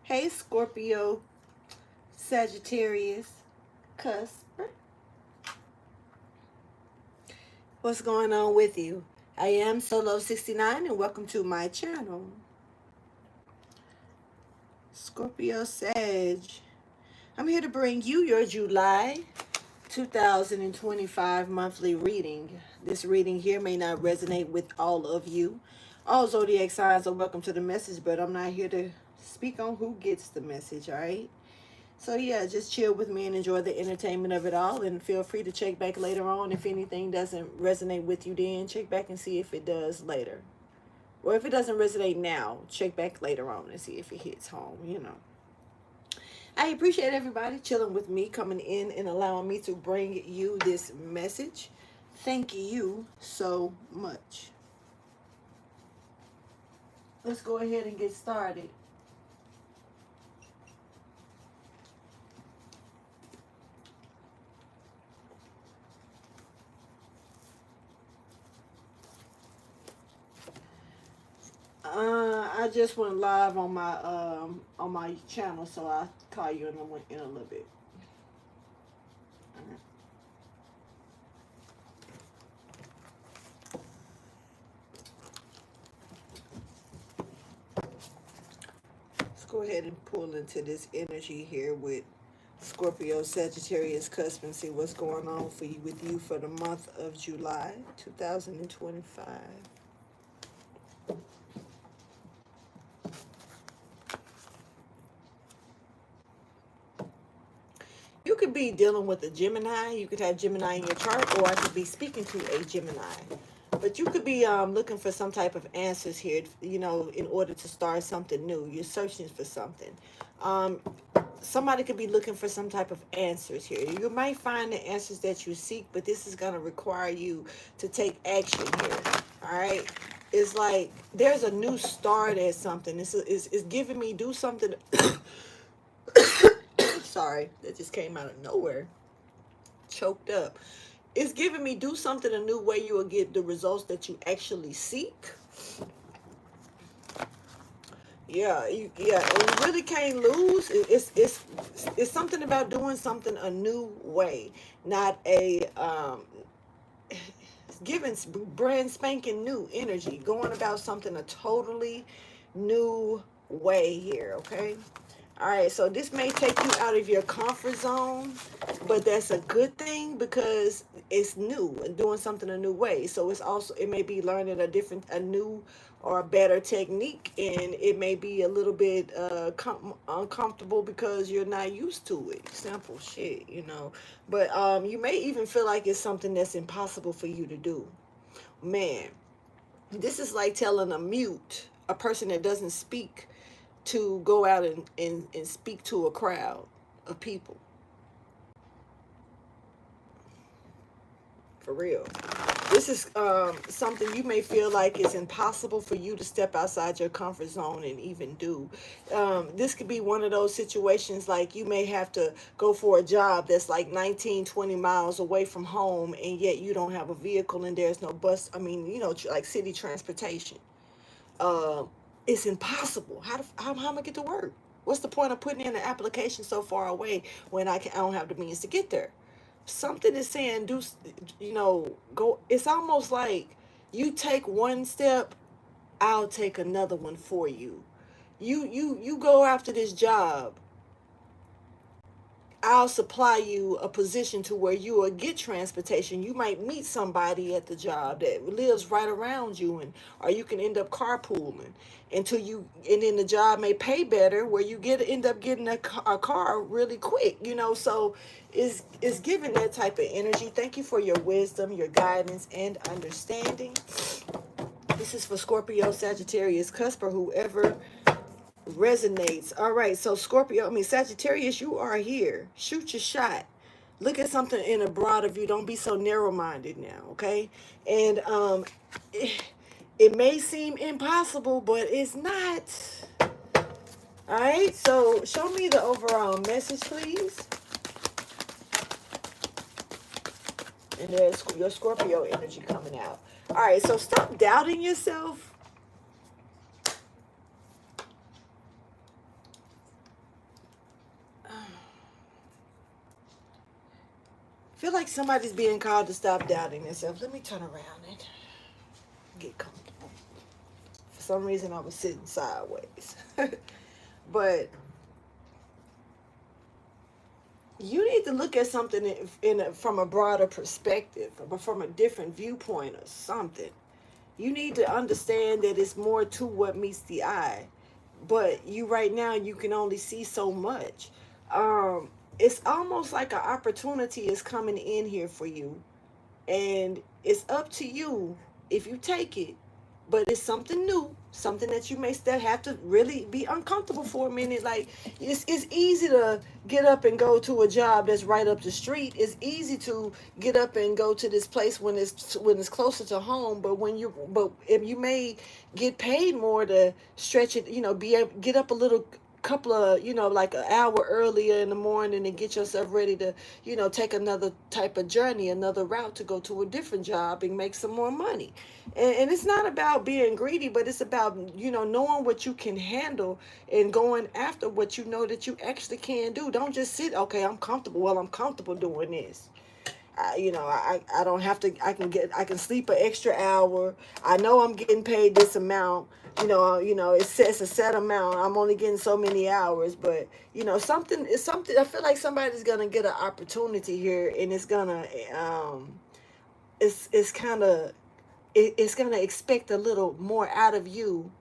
Hey, Scorpio Sagittarius Cusps. What's going on with you? I am Solo69 and welcome to my channel. Scorpio Sag. I'm here to bring you your July 2025 monthly reading. This reading here may not resonate with all of you. All zodiac signs are welcome to the message, but I'm not here to speak on who gets the message, all right? So yeah, just chill with me and enjoy the entertainment of it all, and feel free to check back later on if anything doesn't resonate with you. Then check back and see if it does later, or if it doesn't resonate now, check back later on and see if it hits home. I appreciate everybody chilling with me, coming in and allowing me to bring you this message. Thank you so much. Let's go ahead and get started. I just went live on my channel, so I'll call you in a little bit. Let's go ahead and pull into this energy here with Scorpio Sagittarius Cusps and see what's going on for you for the month of July 2025. You could be dealing with a Gemini. You could have Gemini in your chart, or I could be speaking to a Gemini. But you could be looking for some type of answers here, in order to start something new. You're searching for something. Somebody could be looking for some type of answers here. You might find the answers that you seek, but this is going to require you to take action here. All right? It's like there's a new start at something. It's giving me do something. Sorry, that just came out of nowhere. Choked up. It's giving me do something a new way you will get the results that you actually seek. Yeah, and you really can't lose. It's something about doing something a new way, not a giving brand spanking new energy, going about something a totally new way here. Okay. All right, so this may take you out of your comfort zone, but that's a good thing because it's new and doing something a new way. So it may be learning a new or a better technique, and it may be a little bit uncomfortable because you're not used to it. Simple shit. But you may even feel like it's something that's impossible for you to do. Man, this is like telling a person that doesn't speak, to go out and speak to a crowd of people. For real. This is something you may feel like it's impossible for you to step outside your comfort zone and even do. This could be one of those situations like you may have to go for a job that's like 19, 20 miles away from home, and yet you don't have a vehicle and there's no bus. Like city transportation. It's impossible. How am I gonna get to work? What's the point of putting in an application so far away when I don't have the means to get there? Something is saying go. It's almost like you take one step, I'll take another one for you. You go after this job, I'll supply you a position to where you will get transportation. You might meet somebody at the job that lives right around you, or you can end up carpooling and then the job may pay better where you end up getting a car really quick. So it's giving that type of energy. Thank you for your wisdom, your guidance, and understanding. This is for Scorpio, Sagittarius, Cusp, or whoever resonates. All right, so Sagittarius, you are here. Shoot your shot. Look at something in a broader view. Don't be so narrow-minded now, okay? And it may seem impossible, but it's not. All right, so show me the overall message, please. And there's your Scorpio energy coming out. All right, so stop doubting yourself. Feel like somebody's being called to stop doubting themselves. Let me turn around and get comfortable. For some reason, I was sitting sideways. But you need to look at something from a broader perspective, but from a different viewpoint or something. You need to understand that it's more to what meets the eye. But you right now, you can only see so much. It's almost like an opportunity is coming in here for you, and it's up to you if you take it. But it's something new, something that you may still have to really be uncomfortable for a minute. Like, it's easy to get up and go to a job that's right up the street. It's easy to get up and go to this place when it's closer to home. But if you may get paid more to stretch it, be able get up a little couple of, like an hour earlier in the morning and get yourself ready to, take another type of journey, another route to go to a different job and make some more money. And it's not about being greedy, but it's about, knowing what you can handle and going after what you know that you actually can do. Don't just sit, okay, I'm comfortable. Well, I'm comfortable doing this. I don't have to. I can sleep an extra hour. I know I'm getting paid this amount. It's a set amount. I'm only getting so many hours, but something is something. I feel like somebody's gonna get an opportunity here, and it's gonna it's kind of it's gonna expect a little more out of you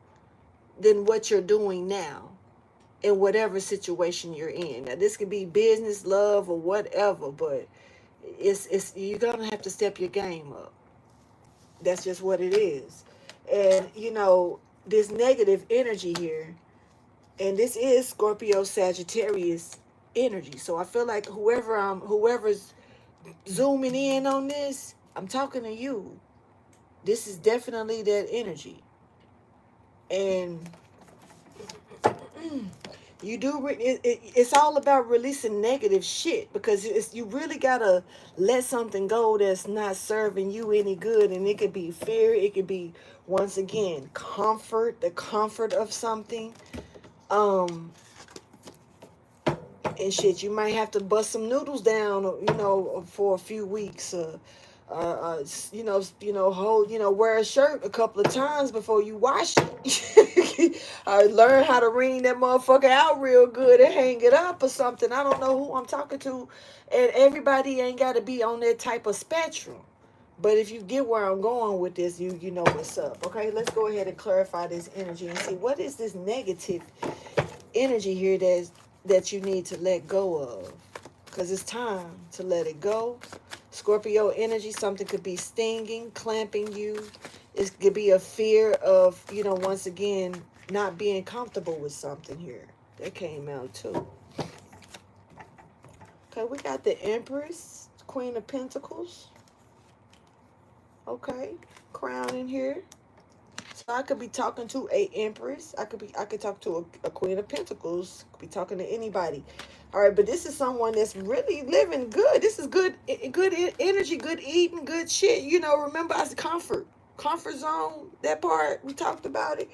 than what you're doing now in whatever situation you're in. Now, this could be business, love, or whatever, but it's you're gonna have to step your game up. That's just what it is. And this negative energy here, and this is Scorpio Sagittarius energy. So I feel like whoever's zooming in on this, I'm talking to you. This is definitely that energy. And it's all about releasing negative shit, because you really gotta let something go that's not serving you any good. And it could be fear, it could be, once again, comfort, the comfort of something, and shit. You might have to bust some noodles down, for a few weeks, hold, wear a shirt a couple of times before you wash it. Learn how to wring that motherfucker out real good and hang it up or something. I don't know who I'm talking to, and everybody ain't got to be on that type of spectrum. But if you get where I'm going with this, you know what's up. Okay, let's go ahead and clarify this energy and see what is this negative energy here that you need to let go of, because it's time to let it go. Scorpio energy, something could be stinging, clamping you. It could be a fear of, once again, not being comfortable with something here. That came out too. Okay, we got the Empress, Queen of Pentacles. Okay, Crown in here. So I could be talking to a Empress. I could talk to a Queen of Pentacles. Could be talking to anybody. All right, but this is someone that's really living good. This is good energy, good eating, good shit. Remember, I said comfort zone. That part we talked about it.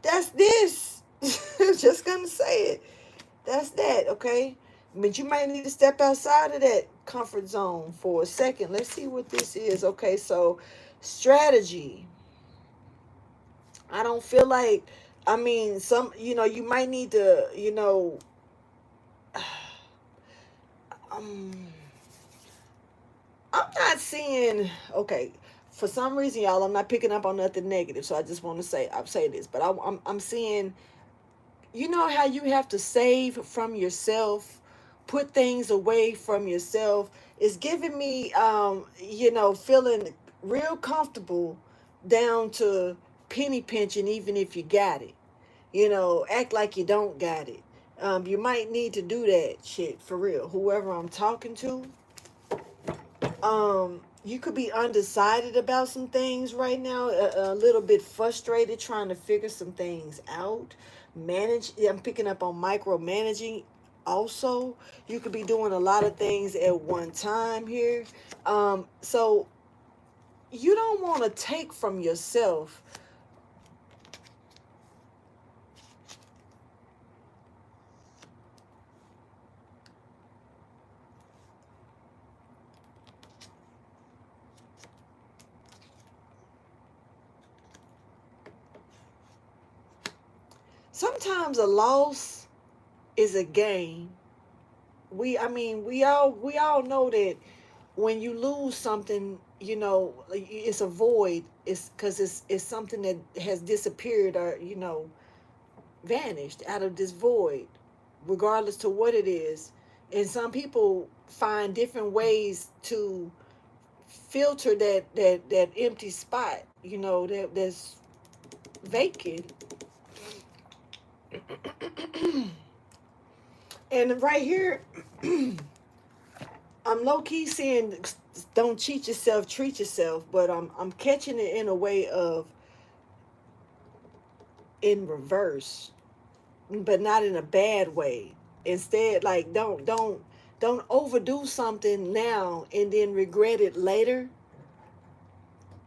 That's this. Just gonna say it. That's that. Okay, but you might need to step outside of that comfort zone for a second. Let's see what this is. Okay, so strategy. I don't feel like, you might need to, I'm not seeing, okay, for some reason, y'all, I'm not picking up on nothing negative, so I just want to say this, but I'm seeing, how you have to save from yourself, put things away from yourself. It's giving me, feeling real comfortable down to penny pinching, even if you got it. Act like you don't got it. You might need to do that shit for real. Whoever I'm talking to, you could be undecided about some things right now, a little bit frustrated trying to figure some things out. I'm picking up on micromanaging. Also, you could be doing a lot of things at one time here. So you don't want to take from yourself. sometimes a loss is a gain. We all know that when you lose something, like, it's a void. It's because it's something that has disappeared, or vanished out of this void, regardless to what it is. And some people find different ways to filter that empty spot, that's vacant. And right here, I'm low key saying, don't cheat yourself, treat yourself. But I'm catching it in a way of, in reverse, but not in a bad way. Instead, like, don't overdo something now and then regret it later.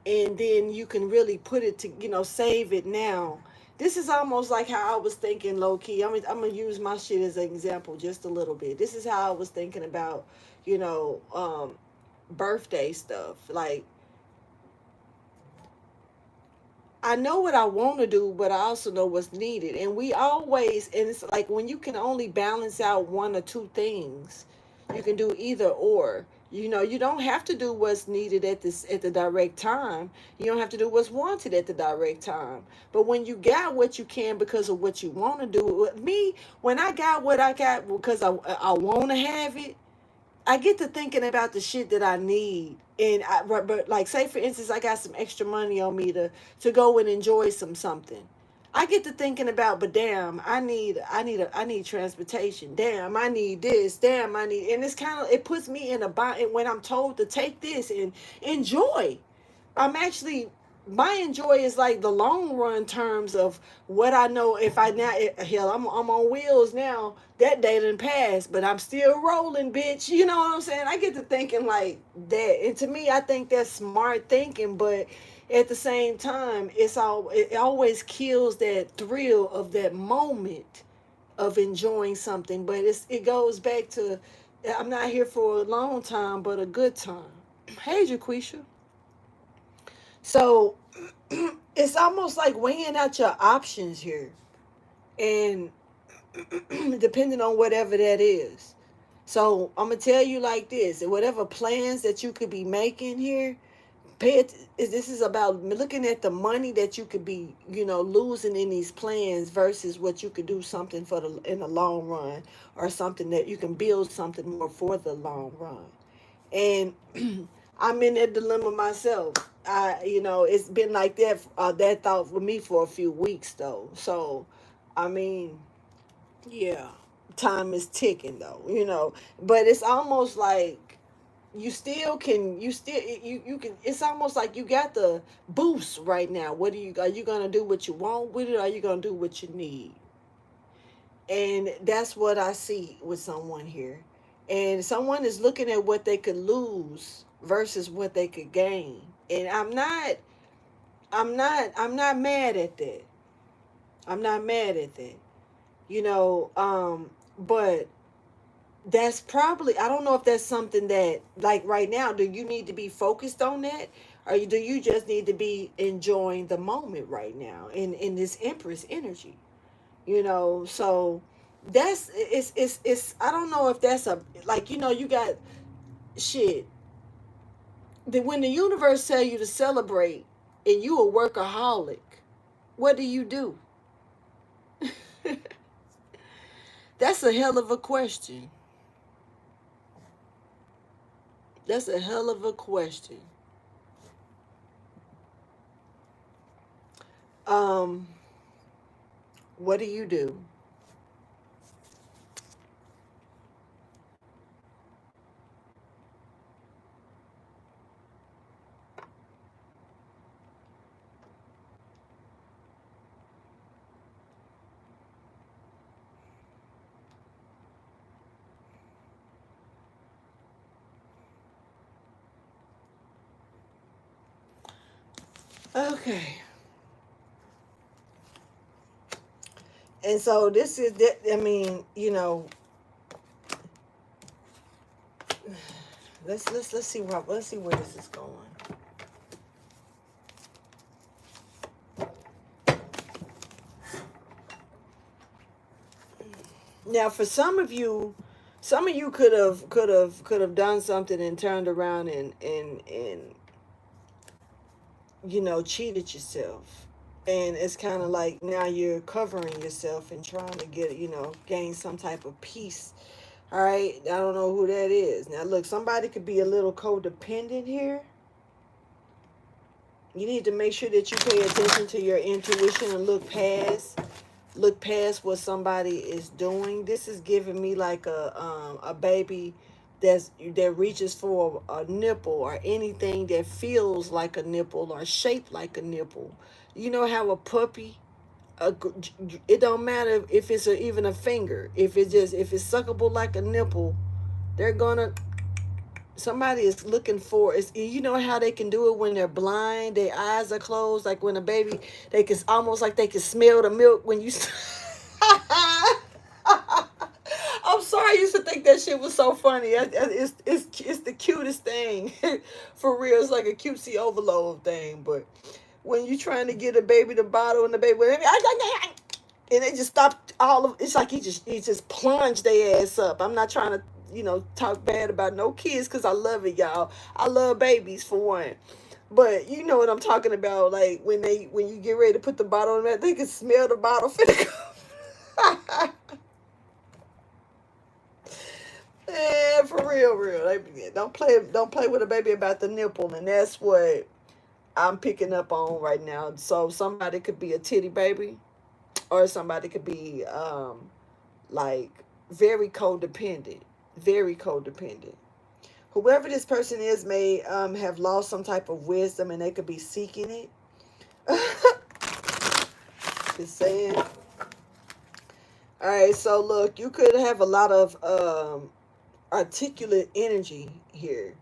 And then you can really put it to, save it now. This is almost like how I was thinking, low key. I'm gonna use my shit as an example just a little bit. This is how I was thinking about, you know, um, birthday stuff. Like, I know what I want to do, but I also know what's needed. And it's like when you can only balance out one or two things, you can do either or. You don't have to do what's needed at the direct time. You don't have to do what's wanted at the direct time. But when you got what you can because of what you want to do, with me, when I got what I got because I want to have it, I get to thinking about the shit that I need. And but like, say for instance, I got some extra money on me to go and enjoy something. I get to thinking about, but damn, I need transportation. Damn, I need this. Damn, and it's kind of, it puts me in a bind when I'm told to take this and enjoy. I'm actually, my enjoy is like the long run terms of what I know. If I now, hell, I'm on wheels now. That day done passed, but I'm still rolling, bitch. You know what I'm saying? I get to thinking like that, and to me, I think that's smart thinking. But at the same time, it always kills that thrill of that moment of enjoying something. But it goes back to, I'm not here for a long time, but a good time. Hey, Jaquisha. So it's almost like weighing out your options here, and depending on whatever that is. So I'm gonna tell you like this: whatever plans that you could be making here, this is about looking at the money that you could be, losing in these plans versus what you could do something in the long run, or something that you can build something more for the long run. And I'm in that dilemma myself. It's been like that thought for me for a few weeks though. So, I mean, yeah, time is ticking though. But it's almost like you can. It's almost like you got the boost right now. Are you gonna do what you want with it? Or are you gonna do what you need? And that's what I see with someone here. And someone is looking at what they could lose versus what they could gain. And I'm not mad at that. I'm not mad at that. But that's probably, I don't know if that's something that, like, right now, do you need to be focused on that? Or do you just need to be enjoying the moment right now in this Empress energy? So it's I don't know if that's a, like, you got shit that when the universe tell you to celebrate and you a workaholic, what do? That's a hell of a question. That's a hell of a question. um what do? Okay. And so this is that, I mean, let's see where this is going. Now, for some of you could have done something and turned around and cheated yourself. And it's kind of like now you're covering yourself and trying to get, gain some type of peace. All right. I don't know who that is. Now, look, somebody could be a little codependent here. You need to make sure that you pay attention to your intuition and look past what somebody is doing. This is giving me like a baby that reaches for a nipple or anything that feels like a nipple or shaped like a nipple. You know how a puppy, it don't matter if it's even a finger. If it's suckable like a nipple, they're gonna. Somebody is looking for is you know how they can do it when they're blind, their eyes are closed, like when a baby, they can almost like they can smell the milk when you. I'm sorry, I used to think that shit was so funny. It's the cutest thing. For real, it's like a cutesy overload thing. But when you're trying to get a baby to bottle and the baby, and they just stopped all of, it's like he just plunged their ass up. I'm not trying to talk bad about no kids because I love it, y'all. I love babies for one. But you know what I'm talking about, like when you get ready to put the bottle in there, they can smell the bottle finna go. Yeah, for real. Don't play with a baby about the nipple, and that's what I'm picking up on right now. So somebody could be a titty baby, or somebody could be like very codependent. Whoever this person is may have lost some type of wisdom, and they could be seeking it. Just saying. All right, so look, you could have a lot of articulate energy here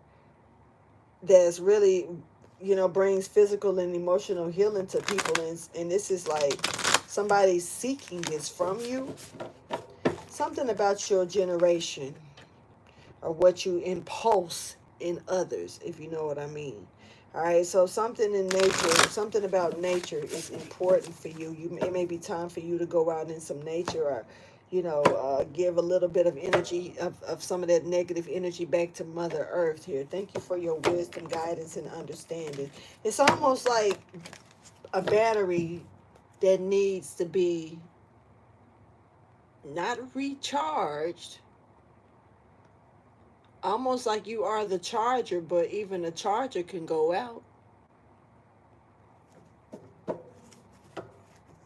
that's really brings physical and emotional healing to people, and this is like somebody seeking this from you. Something about your generation or what you impulse in others, if you know what I mean. All right, so something about nature is important for you. It may be time for you to go out in some nature, or give a little bit of energy of some of that negative energy back to Mother Earth here. Thank you for your wisdom, guidance, and understanding. It's almost like a battery that needs to be not recharged, almost like you are the charger, but even the charger can go out.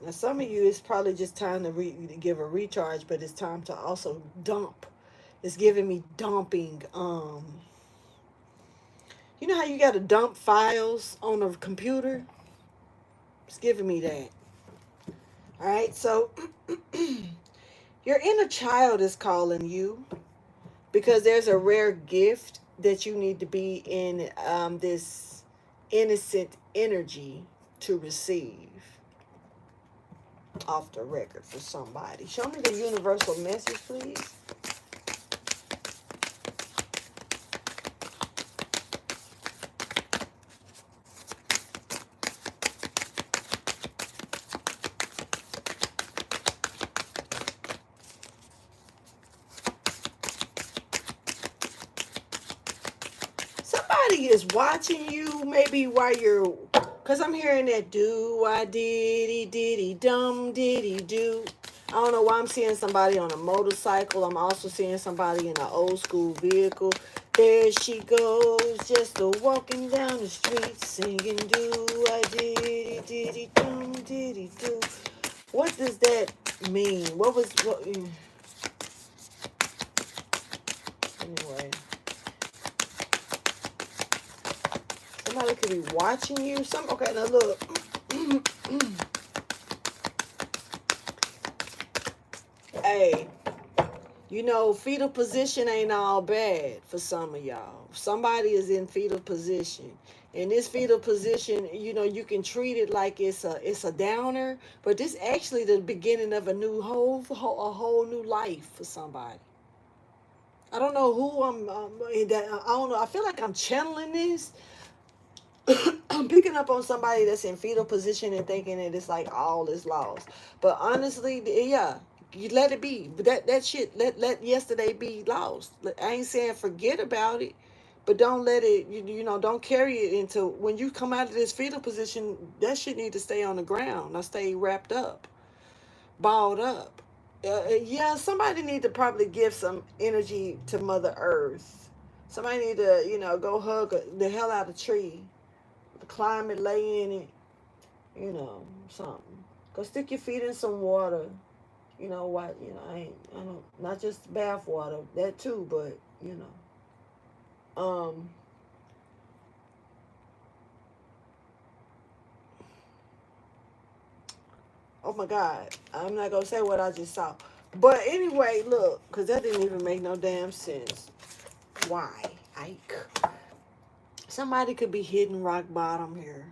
Now, some of you, it's probably just time to give a recharge, but it's time to also dump. It's giving me dumping. You know how you got to dump files on a computer? It's giving me that. All right, so your inner child is calling you because there's a rare gift that you need to be in this innocent energy to receive. Off the record for somebody. Show me the universal message, please. Somebody is watching you, maybe while you're, because I'm hearing that do-I-diddy dum-diddy-do. I don't know why I'm seeing somebody on a motorcycle. I'm also seeing somebody in an old school vehicle. There she goes, just a walking down the street, singing do-I-diddy dum-diddy-do. What does that mean? Anyway. Somebody could be watching you. Okay, now look. Hey, fetal position ain't all bad for some of y'all. Somebody is in fetal position. In this fetal position, you can treat it like it's a downer, but this actually the beginning of a whole new life for somebody. I don't know who I don't know. I feel like I'm channeling this. I'm picking up on somebody that's in fetal position and thinking that it's like all is lost. But honestly, yeah, You let it be. But that shit, let yesterday be lost. I ain't saying forget about it, but don't let it, don't carry it into when you come out of this fetal position. That shit need to stay on the ground. Now stay wrapped up, balled up. Yeah, somebody need to probably give some energy to Mother Earth. Somebody need to, go hug the hell out of a tree, climb it, lay in it, something. Go stick your feet in some water. You know what? I don't, not just bath water, that too, but um, oh my God, I'm not gonna say what I just saw, but anyway, look, cause that didn't even make no damn sense. Why, Ike? Somebody could be hitting rock bottom here,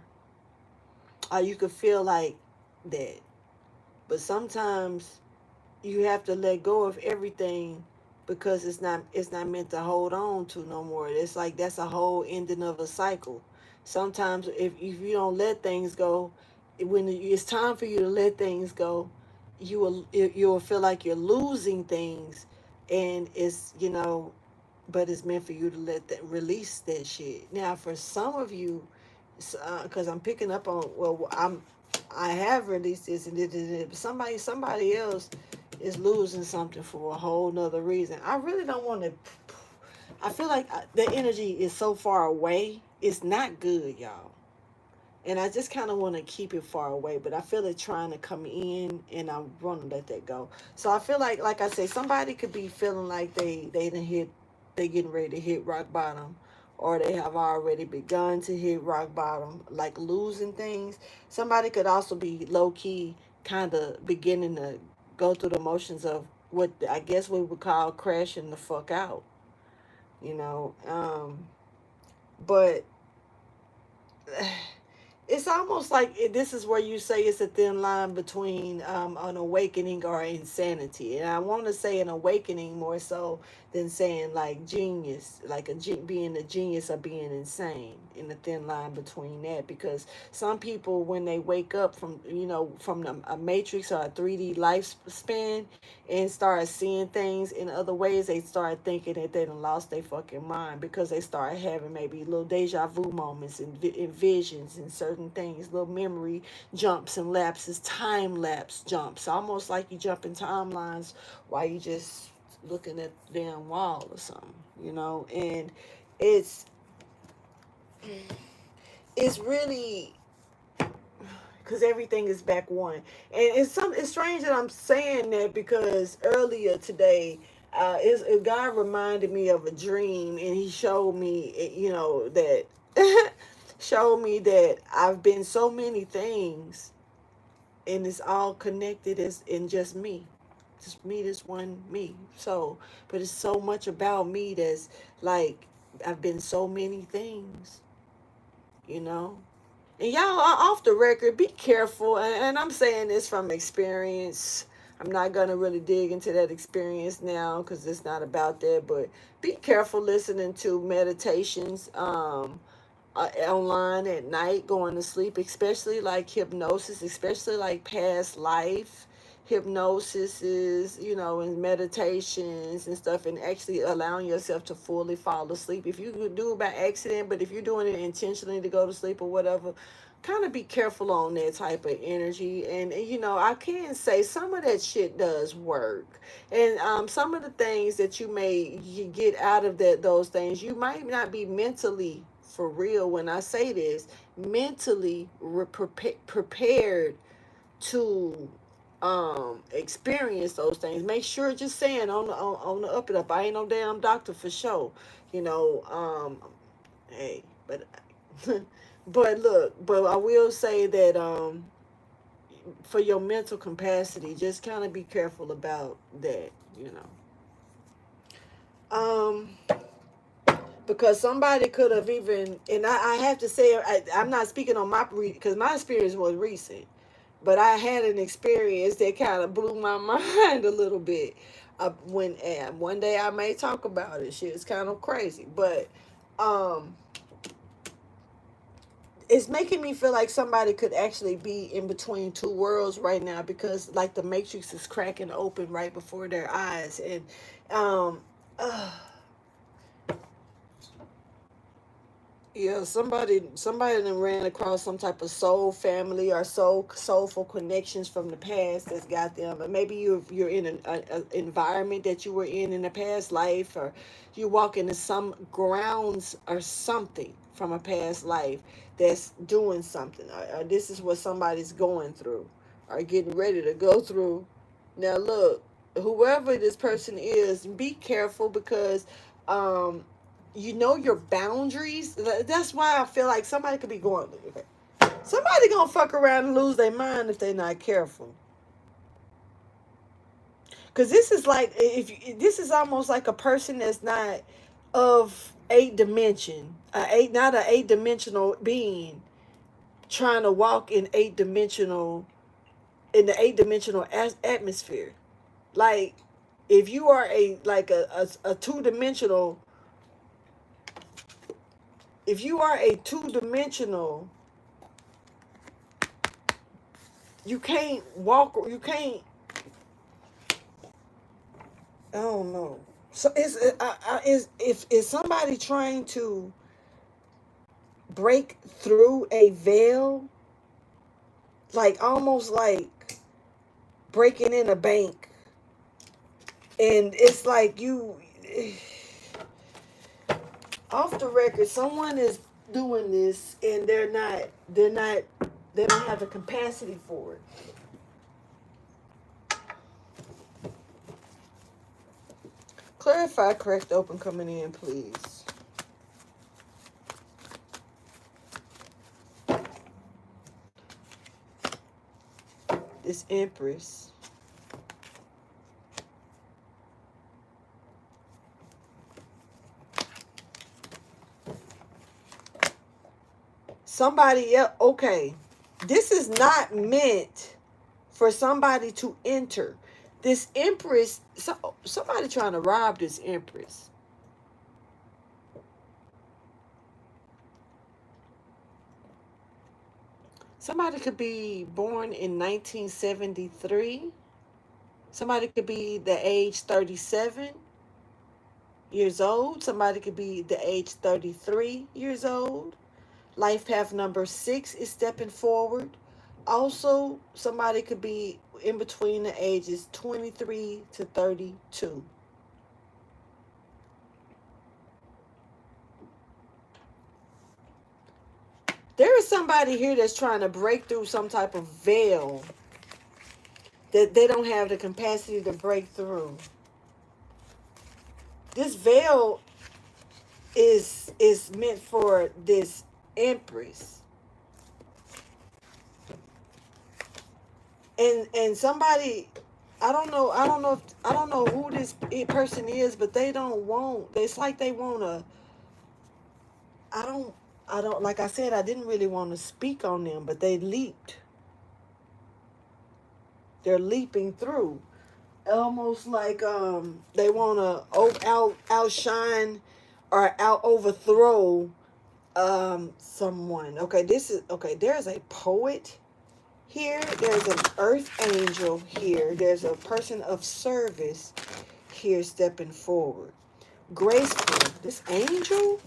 or you could feel like that, but sometimes you have to let go of everything because it's not meant to hold on to no more. It's like that's a whole ending of a cycle. Sometimes if you don't let things go, when it's time for you to let things go, you will feel like you're losing things, and but it's meant for you to let that release that shit. Now for some of you, because I'm picking up on, well, I have released this and but somebody else is losing something for a whole nother reason. I really don't want to. I feel like the energy is so far away. It's not good, y'all. And I just kind of want to keep it far away, but I feel it trying to come in, and I want to let that go. So I feel like I say, somebody could be feeling like they getting ready to hit rock bottom, or they have already begun to hit rock bottom, like losing things. Somebody could also be low key, kind of beginning to go through the motions of what I guess we would call crashing the fuck out, you know. But it's almost like this is where you say it's a thin line between an awakening or insanity. And I want to say an awakening more so than saying like genius, like being a genius or being insane, in the thin line between that. Because some people, when they wake up from a matrix or a 3D lifespan and start seeing things in other ways, they start thinking that they done lost their fucking mind, because they start having maybe little deja vu moments and visions and certain things, little memory jumps and lapses, time lapse jumps, almost like you jump in timelines while you just looking at the damn wall or something, and it's it's really, because everything is back one. And it's strange that I'm saying that, because earlier today, God reminded me of a dream, and he showed me, that showed me that I've been so many things, and it's all connected as in just me. Just me, this one me. So, but it's so much about me that's like, I've been so many things, you know? And y'all are off the record. Be careful. And I'm saying this from experience. I'm not going to really dig into that experience now, because it's not about that. But be careful listening to meditations online at night, going to sleep, especially like hypnosis, especially like past life hypnosis is, and meditations and stuff, and actually allowing yourself to fully fall asleep. If you could do it by accident, but if you're doing it intentionally to go to sleep or whatever, kind of be careful on that type of energy. And I can say some of that shit does work, and some of the things that you get out of those things, you might not be mentally, for real when I say this, mentally prepared to experience those things. Make sure, just saying, on the up and up, I ain't no damn doctor for sure, hey, but but I will say that for your mental capacity, just kind of be careful about that, um because somebody could have even, and I have to say, I'm not speaking on because my experience was recent, but I had an experience that kind of blew my mind a little bit. When and one day I may talk about it. Shit, it's kind of crazy, but it's making me feel like somebody could actually be in between two worlds right now, because like the matrix is cracking open right before their eyes. And um uh, yeah, somebody that ran across some type of soul family or soulful connections from the past that's got them. But maybe you're in an environment that you were in a past life, or you walk into some grounds or something from a past life that's doing something. Or this is what somebody's going through or getting ready to go through. Now look, whoever this person is, be careful, because um you know your boundaries. That's why I feel like somebody could be going. Okay, somebody gonna fuck around and lose their mind if they're not careful. Cause this is like, if you, this is almost like a person that's not of eight dimension, not an 8 dimensional being trying to walk in 8 dimensional, in the 8 dimensional atmosphere. Like, if you are a 2 dimensional, if you are a 2 dimensional, you can't walk, you can't, I don't know. So is somebody trying to break through a veil, like almost like breaking in a bank, and it's like you, off the record, someone is doing this and they don't have the capacity for it. Clarify correct open coming in, please. This Empress. Somebody else, okay. This is not meant for somebody to enter. This Empress, somebody trying to rob this Empress. Somebody could be born in 1973. Somebody could be the age 37 years old. Somebody could be the age 33 years old. Life path number 6 is stepping forward. Also, somebody could be in between the ages 23 to 32. There is somebody here that's trying to break through some type of veil that they don't have the capacity to break through. This veil is meant for this Empress. And somebody, I don't know who this person is, but they don't want, it's like they want to, I don't, like I said, I didn't really want to speak on them, but they leaped. They're leaping through. Almost like they want to outshine or out overthrow someone. Okay, there's a poet here. There's an earth angel here. There's a person of service here stepping forward. Graceful. This angel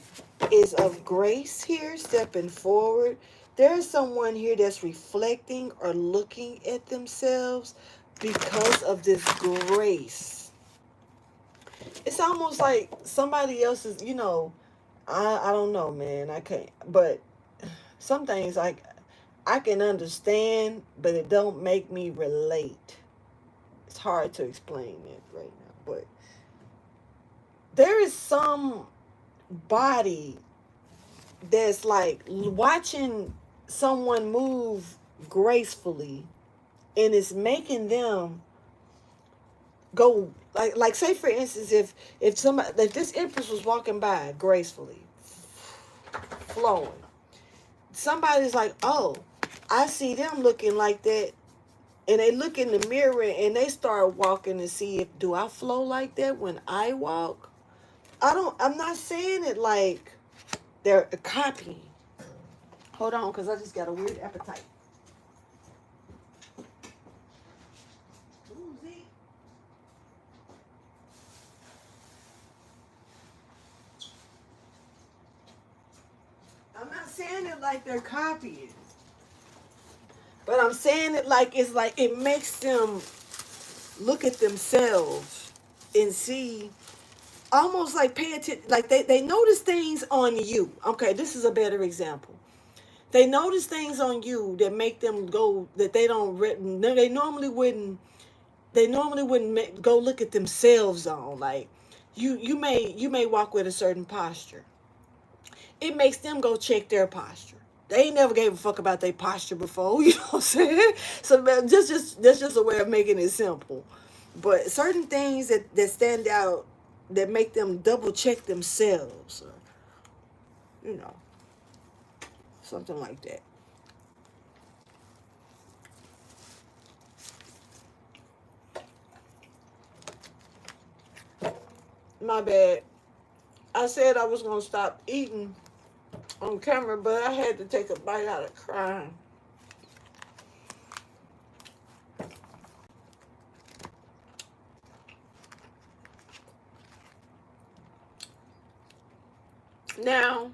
is of grace here, stepping forward. There's someone here that's reflecting or looking at themselves because of this grace. It's almost like somebody else's, I don't know, man. I can't. But some things I can understand, but it don't make me relate. It's hard to explain it right now, but there is some body that's like watching someone move gracefully, and it's making them go, like say for instance, if this Empress was walking by gracefully, flowing, somebody's like, oh, I see them looking like that, and they look in the mirror and they start walking to see, if do I flow like that when I walk? I'm not saying it like they're copying. Hold on, because I just got a weird appetite. Ooh, see? I'm not saying it like they're copying, but I'm saying it like it's like it makes them look at themselves and see, almost like pay attention, like they notice things on you. Okay, this is a better example. They notice things on you that make them go, that they don't, they normally wouldn't, go look at themselves on. Like you may walk with a certain posture. It makes them go check their posture. They ain't never gave a fuck about their posture before, you know what I'm saying? So that's just a way of making it simple. But certain things that stand out, that make them double check themselves, or, you know, something like that. My bad. I said I was gonna stop eating on camera, but I had to take a bite out of crying. Now,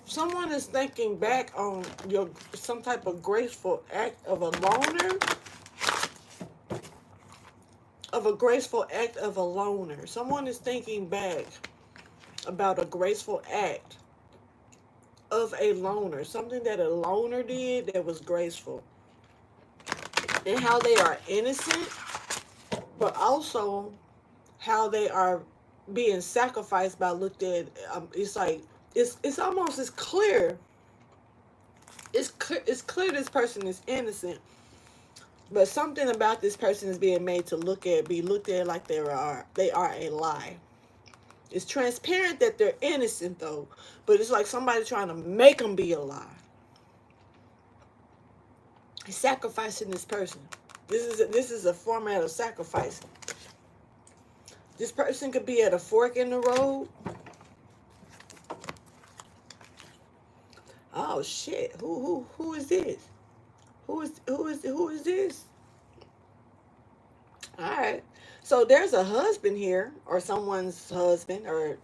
someone is thinking back on some type of graceful act of a loner, Someone is thinking back about a graceful act of a loner, something that a loner did that was graceful, and how they are innocent, but also how they are being sacrificed by looked at. It's like it's almost as clear. It's clear this person is innocent, but something about this person is being made to be looked at like they are a lie. It's transparent that they're innocent though, but it's like somebody trying to make them be a lie. He's sacrificing this person. This is a format of sacrifice. This person could be at a fork in the road. Oh shit! Who is this? Who is this? All right. So there's a husband here, or someone's husband, or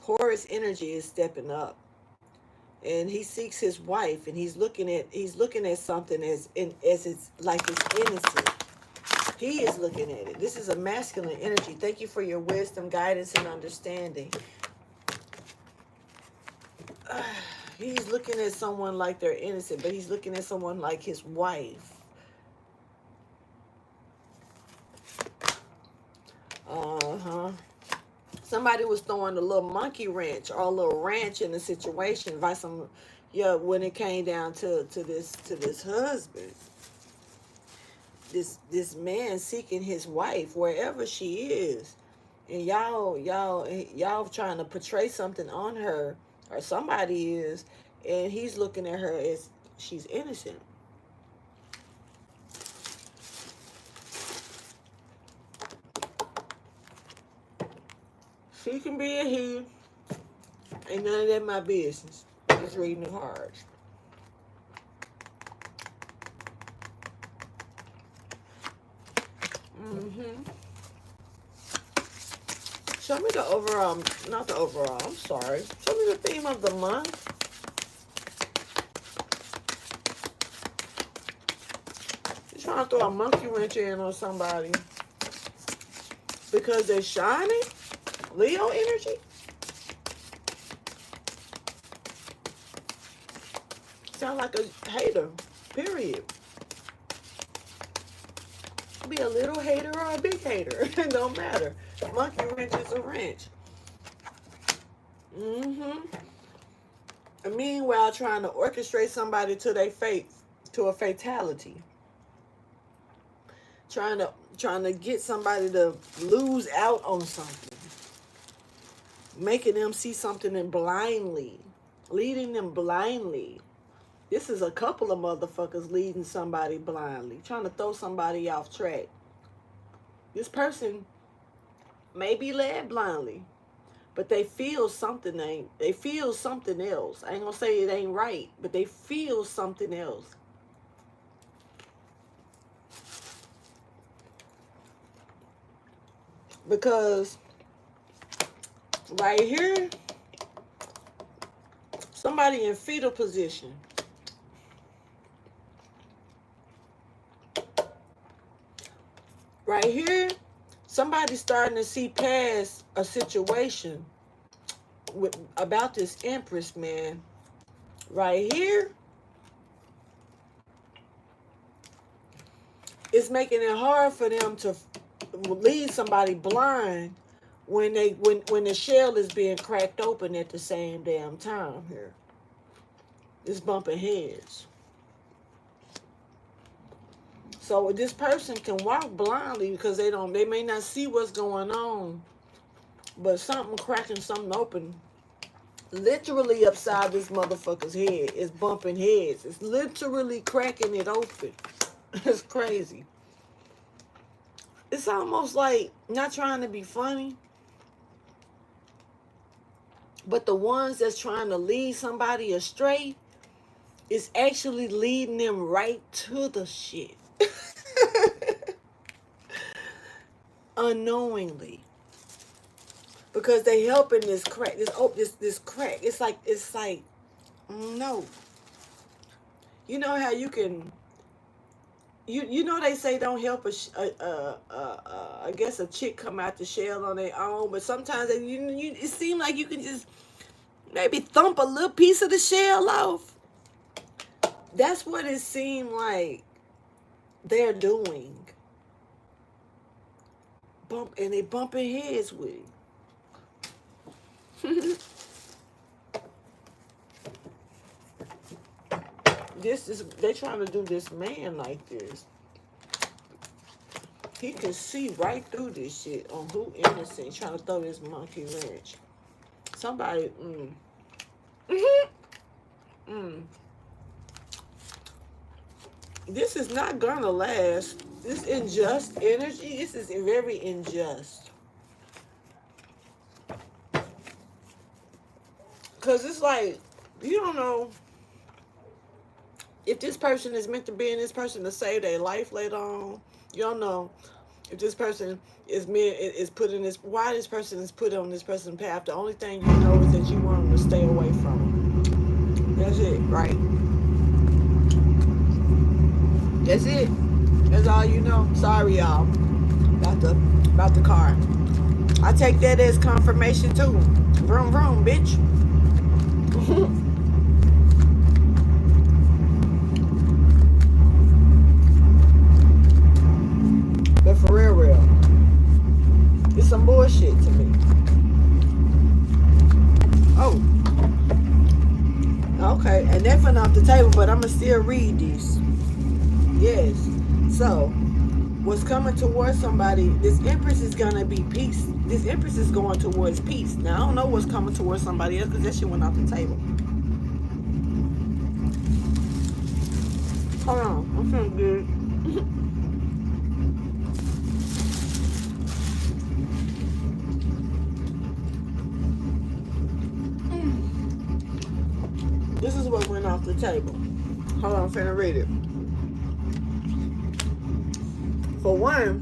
Horus energy is stepping up, and he seeks his wife, and he's looking at something as it's like it's innocent. He is looking at it. This is a masculine energy. Thank you for your wisdom, guidance, and understanding. He's looking at someone like they're innocent, but he's looking at someone like his wife. Somebody was throwing a little monkey wrench or a little wrench in the situation by when it came down to this husband. This man seeking his wife wherever she is, and y'all trying to portray something on her, or somebody is, and he's looking at her as she's innocent. She can be a he. Ain't none of that my business. Just reading the cards. Show me the overall, not the overall, I'm sorry. Show me the theme of the month. You're trying to throw a monkey wrench in on somebody because they're shining? Leo energy? Sound like a hater, period. Be a little hater or a big hater. It don't matter. A monkey wrench is a wrench. And meanwhile, trying to orchestrate somebody to their fate, to a fatality. Trying to get somebody to lose out on something. Making them see something blindly. Leading them blindly. This is a couple of motherfuckers leading somebody blindly. Trying to throw somebody off track. This person may be led blindly, but they feel something they feel something else. I ain't gonna say it ain't right, but they feel something else. Because right here, somebody in fetal position. Right here, somebody's starting to see past a situation about this Empress, man. Right here, it's making it hard for them to lead somebody blind when the shell is being cracked open at the same damn time here. It's bumping heads. So this person can walk blindly because they may not see what's going on, but something cracking something open literally upside this motherfucker's head. It's bumping heads. It's literally cracking it open. It's crazy. It's almost like, not trying to be funny, but the ones that's trying to lead somebody astray is actually leading them right to the shit. Unknowingly. Because they helping this crack, this crack. It's like, no. You know how you can, you know they say don't help I guess a chick come out the shell on their own, but sometimes it seems like you can just maybe thump a little piece of the shell off. That's what it seemed like they're doing. And they bumping heads with it. They trying to do this man like this. He can see right through this shit on who innocent, trying to throw this monkey wrench. Somebody, This is not gonna last. This unjust energy, this is very unjust. Because it's like, you don't know if this person is meant to be in this person to save their life later on. You don't know if this person is put in this, why this person is put on this person's path. The only thing you know is that you want them to stay away from them. That's it, right? That's it. That's all you know. Sorry, y'all. About the car. I take that as confirmation too. Vroom vroom, bitch. But for real, it's some bullshit to me. Oh. Okay, and that went off the table, but I'm gonna still read these. Yes. So, what's coming towards somebody, this Empress is gonna be peace. This Empress is going towards peace. Now, I don't know what's coming towards somebody else because that shit went off the table. Hold on, I'm feeling good. This is what went off the table. Hold on, I'm finna read it. For one,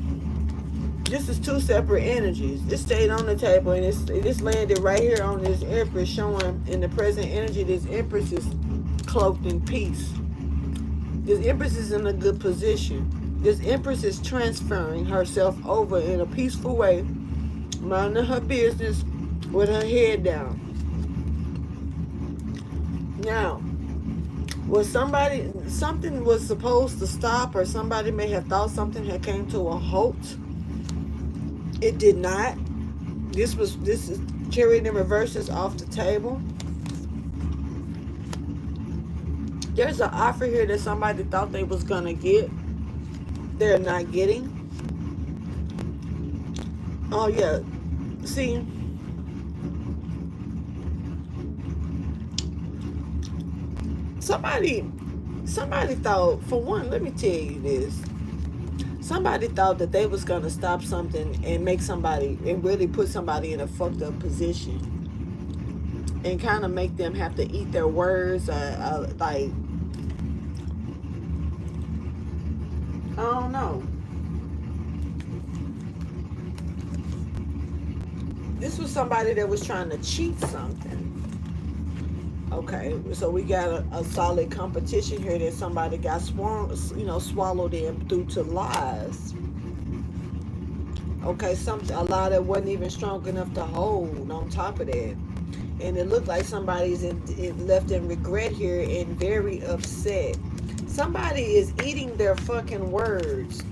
this is two separate energies. This stayed on the table and this landed right here on this Empress, showing in the present energy this Empress is cloaked in peace. This Empress is in a good position. This Empress is transferring herself over in a peaceful way, minding her business with her head down. Now, something was supposed to stop, or somebody may have thought something had came to a halt. It did not. This is Chariot in reverse off the table. There's an offer here that somebody thought they was gonna get. They're not getting. Oh yeah. See. Somebody thought, for one, let me tell you this. somebody thought that they was gonna stop something and make somebody and really put somebody in a fucked up position and kind of make them have to eat their words. Like, I don't know. This was somebody that was trying to cheat something. Okay, so we got a solid competition here that somebody got swallowed in due to lies. Okay, a lie that wasn't even strong enough to hold on top of that. And it looked like somebody's left in regret here and very upset. Somebody is eating their fucking words.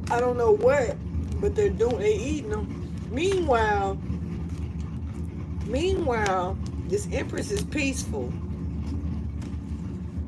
I don't know what, but they're eating them. Meanwhile, this Empress is peaceful.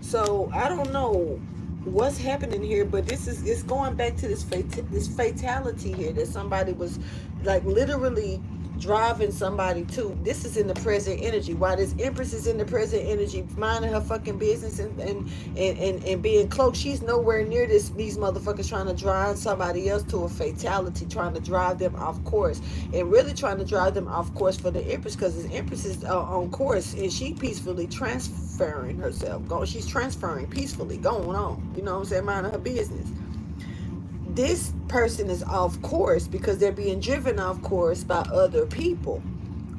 So I don't know what's happening here, but it's going back to this fatality here that somebody was like literally driving somebody to. This is in the present energy. While this Empress is in the present energy, minding her fucking business and being cloaked, she's nowhere near these motherfuckers trying to drive somebody else to a fatality, trying to drive them off course, and really trying to drive them off course for the Empress, because this Empress is on course and she peacefully transferring herself. She's transferring peacefully, going on. You know what I'm saying? Minding her business. This person is off course because they're being driven off course by other people.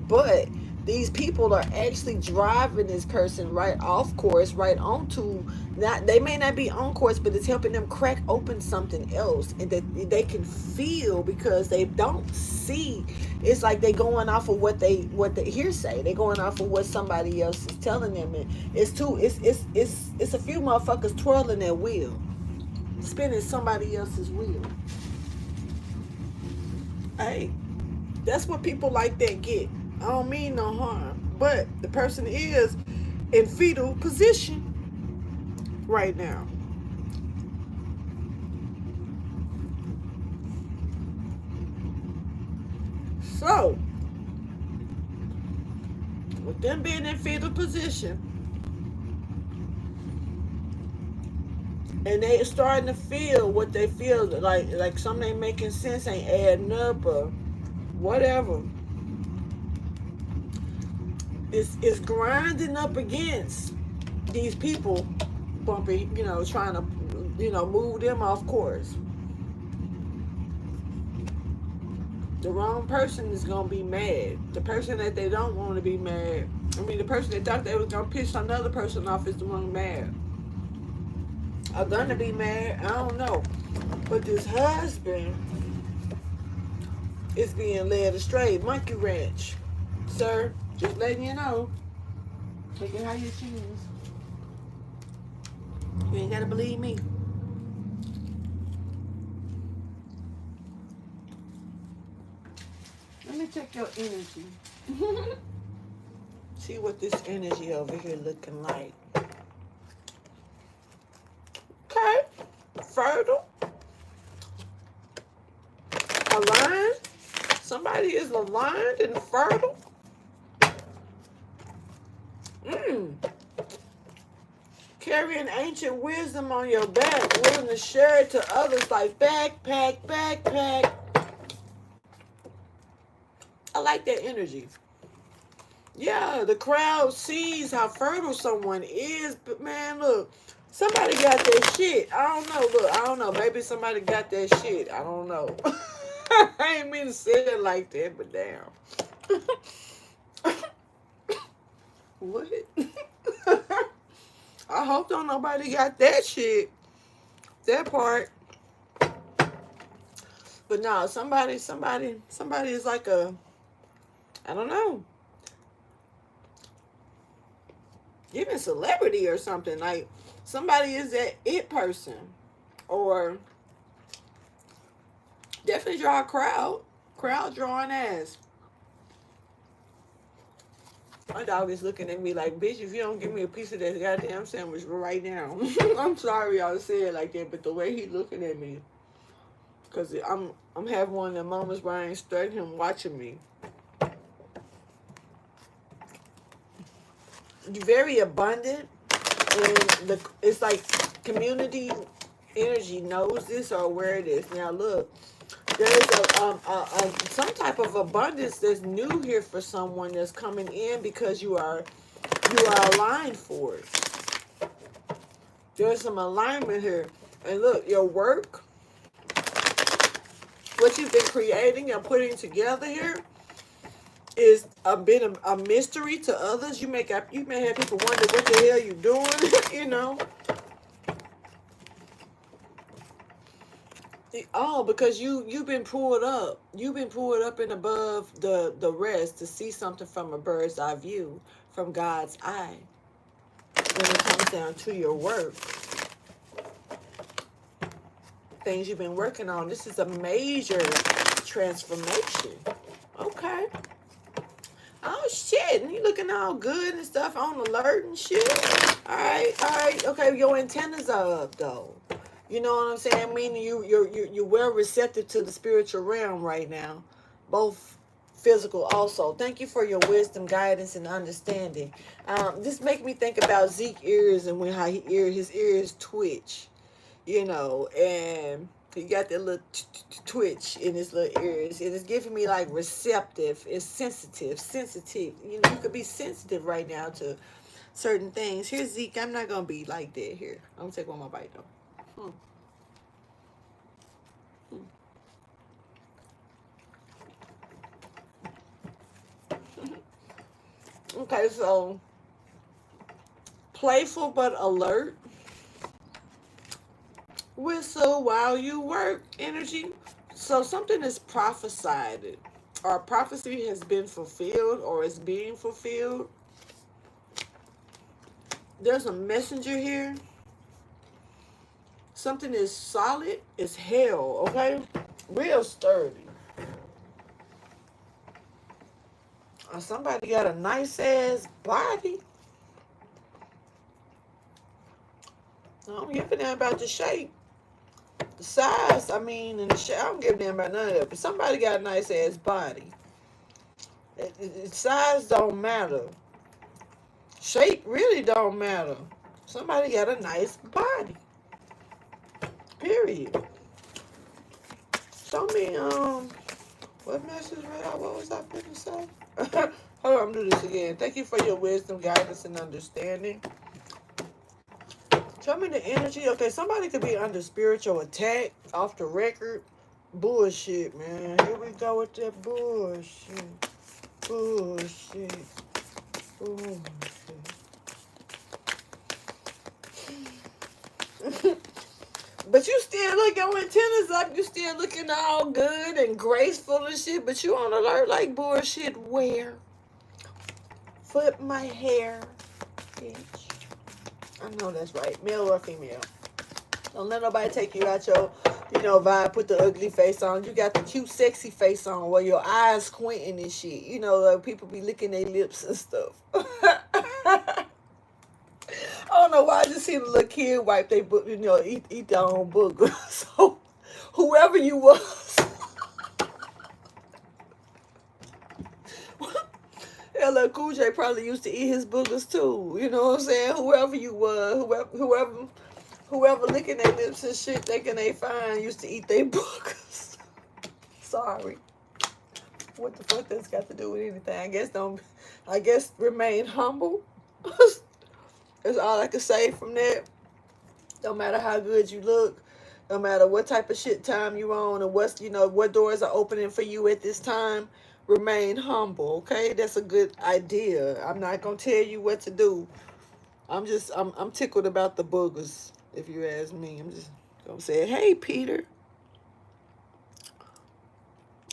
But these people are actually driving this person right off course, right onto, they may not be on course, but it's helping them crack open something else, and that they can feel, because they don't see. It's like they going off of what the hearsay. They're going off of what somebody else is telling them. And it's a few motherfuckers twirling their wheel, spinning somebody else's wheel. Hey, that's what people like that get. I don't mean no harm, but the person is in fetal position right now. So, with them being in fetal position, and they starting to feel what they feel like something ain't making sense, ain't adding up or whatever. It's grinding up against these people bumping, trying to, move them off course. The wrong person is gonna be mad. The person that they don't want to be mad. The person that thought they was gonna piss another person off is the one mad. Are gonna be mad? I don't know. But this husband is being led astray. Monkey wrench. Sir, just letting you know. Take it how you choose. You ain't gotta believe me. Let me check your energy. See what this energy over here looking like. Okay. Fertile. Aligned. Somebody is aligned and fertile. Carrying ancient wisdom on your back, willing to share it to others like backpack. I like that energy. Yeah, the crowd sees how fertile someone is, but man, look, somebody got that shit. I don't know. Look, I don't know. Maybe somebody got that shit. I don't know. I ain't mean to say it like that, but damn. What? I hope don't nobody got that shit. That part. But no, somebody is like I don't know. Even celebrity or something. Like somebody is that it person. Or definitely draw a crowd. Crowd drawing ass. My dog is looking at me like, bitch, if you don't give me a piece of that goddamn sandwich right now. I'm sorry y'all to say it like that, but the way he looking at me. Because I'm having one of the moments where I ain't studying him watching me. You're very abundant. And it's like community energy knows this or aware of this. Now look, there's a some type of abundance that's new here for someone that's coming in because you are aligned for it. There's some alignment here. And look, your work, what you've been creating and putting together here is a bit of a mystery to others. You may have people wonder what the hell you doing, you know. Oh, because you've been pulled up. You've been pulled up and above the rest to see something from a bird's eye view, from God's eye. When it comes down to your work, things you've been working on, this is a major transformation. Okay. Oh shit, and you looking all good and stuff, on alert and shit. All right. Okay, your antennas are up though. You know what I'm saying? Meaning you're well receptive to the spiritual realm right now, both physical also. Thank you for your wisdom, guidance, and understanding. This make me think about Zeke's ears and when how his ears twitch, you know, and he got that little twitch in his little ears. It is giving me like receptive. It's sensitive. You know, you could be sensitive right now to certain things. Here's Zeke. I'm not gonna be like that here. I'm gonna take one more bite though. Okay, so playful but alert. Whistle while you work energy. So something is prophesied, or prophecy has been fulfilled, or is being fulfilled. There's a messenger here. Something is solid as hell, okay? Real sturdy. Somebody got a nice ass body. I don't give a damn about the shape. The size, I mean, and the shape, I don't give a damn about none of that. But somebody got a nice ass body. Size don't matter. Shape really don't matter. Somebody got a nice body. Period. Show me, what message read out? What was I finna say? Hold on, I'm gonna do this again. Thank you for your wisdom, guidance, and understanding. Show me the energy. Okay, somebody could be under spiritual attack, off the record. Bullshit, man. Here we go with that bullshit. Bullshit. But you still look, your antennas up, you still looking all good and graceful and shit, but you on alert like bullshit where? Flip my hair, bitch. I know that's right, male or female. Don't let nobody take you out your, vibe, put the ugly face on. You got the cute, sexy face on where your eyes squinting and shit. You know, like people be licking their lips and stuff. I don't know why I just seen a little kid wipe their book, eat their own book. So, whoever you was, LL Cool J probably used to eat his boogers too. You know what I'm saying? Whoever you was, whoever licking their lips and shit, thinking they fine, used to eat their boogers. Sorry. What the fuck that's got to do with anything? I guess remain humble. That's all I can say from that. No matter how good you look, no matter what type of shit time you on, and what doors are opening for you at this time, remain humble, okay? That's a good idea. I'm not gonna tell you what to do. I'm tickled about the boogers, if you ask me. I'm just gonna say, hey, Peter.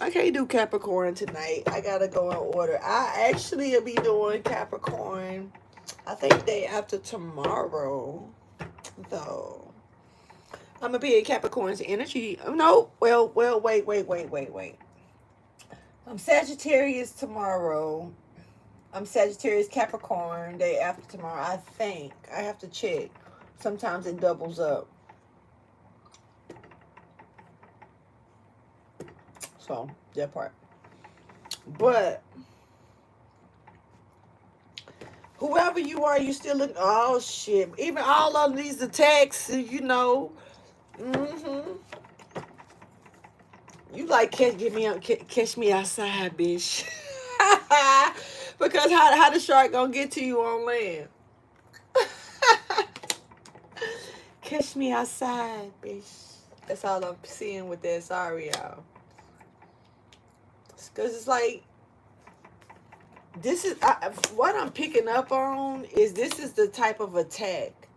I can't do Capricorn tonight. I gotta go in order. I actually will be doing Capricorn, I think day after tomorrow, though. I'm gonna be in Capricorn's energy. No, well, wait. I'm Sagittarius tomorrow. I'm Sagittarius Capricorn day after tomorrow, I think. I have to check. Sometimes it doubles up. So, that part. But whoever you are, you still look, oh shit. Even all of these attacks, Mm-hmm. You like catch me outside, bitch. Because how the shark gonna get to you on land? Catch me outside, bitch. That's all I'm seeing with that. Sorry, y'all. Because it's like, what I'm picking up on is this is the type of attack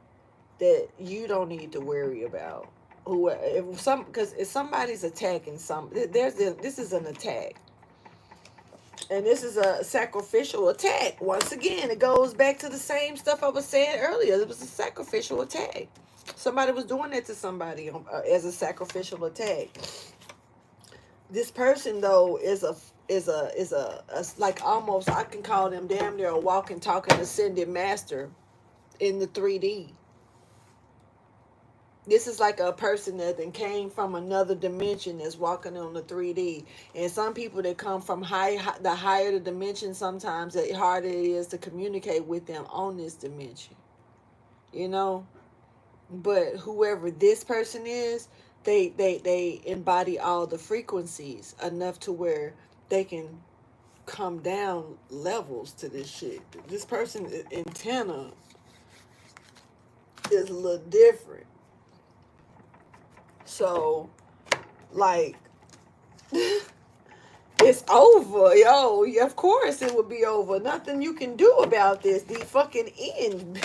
that you don't need to worry about. Because if somebody's attacking this is an attack, and this is a sacrificial attack. Once again, it goes back to the same stuff I was saying earlier. It was a sacrificial attack. Somebody was doing that to somebody as a sacrificial attack. This person though is a like, almost, I can call them damn near a walking, talking, ascended master in the 3D. This is like a person that then came from another dimension that's walking on the 3D. And some people that come from the higher the dimension, sometimes the harder it is to communicate with them on this dimension. You know? But whoever this person is, they embody all the frequencies enough to where they can come down levels to this shit. This person's antenna is a little different. So, like, it's over, yo. Of course it would be over. Nothing you can do about this. The fucking end.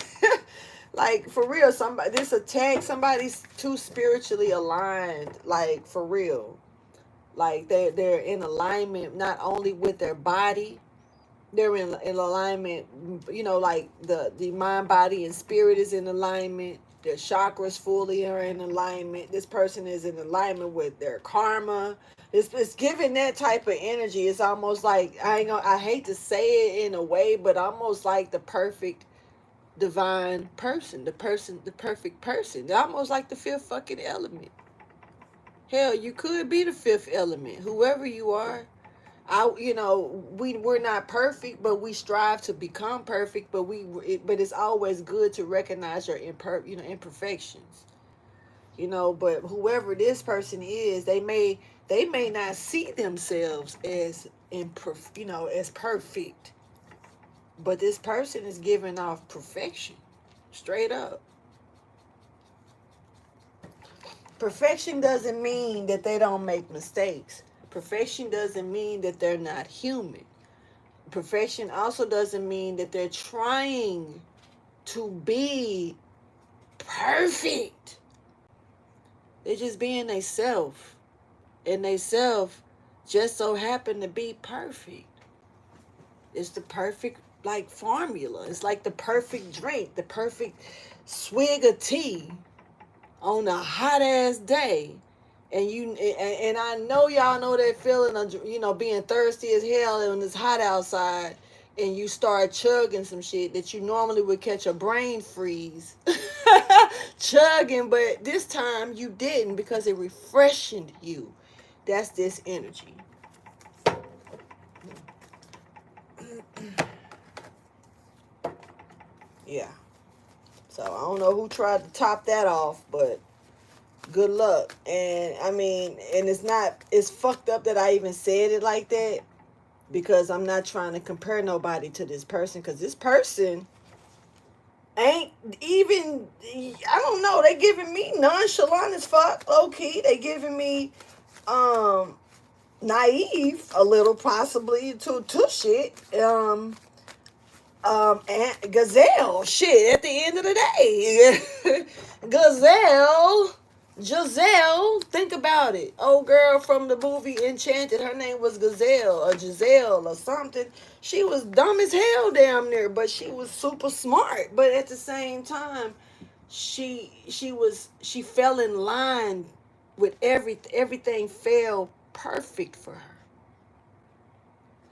Like, for real, this attack, somebody's too spiritually aligned. Like, for real. Like, they're in alignment not only with their body, they're in alignment, you know, like the mind, body, and spirit is in alignment. Their chakras fully are in alignment. This person is in alignment with their karma. It's giving that type of energy. It's almost like, I hate to say it in a way, but almost like the perfect divine person, the perfect person. They're almost like the fifth fucking element. Hell, you could be the fifth element, whoever you are. We're not perfect, but we strive to become perfect. But it's always good to recognize your imperfections. But whoever this person is, they may not see themselves as as perfect. But this person is giving off perfection, straight up. Perfection doesn't mean that they don't make mistakes. Perfection doesn't mean that they're not human. Perfection also doesn't mean that they're trying to be perfect. They're just being they self. And they self just so happen to be perfect. It's the perfect, like, formula. It's like the perfect drink, the perfect swig of tea on a hot ass day. And I know y'all know that feeling of being thirsty as hell when it's hot outside, and you start chugging some shit that you normally would catch a brain freeze chugging, but this time you didn't because it refreshed you. That's this energy. Yeah. So I don't know who tried to top that off, but good luck. And I mean, and it's fucked up that I even said it like that, because I'm not trying to compare nobody to this person, because this person ain't even, I don't know, they giving me nonchalant as fuck, low key. They giving me naive a little, possibly, to shit. And Gazelle, shit, at the end of the day. Giselle, think about it. Old girl from the movie Enchanted, her name was Gazelle or Giselle or something. She was dumb as hell damn near, but she was super smart. But at the same time, she fell in line with everything fell perfect for her.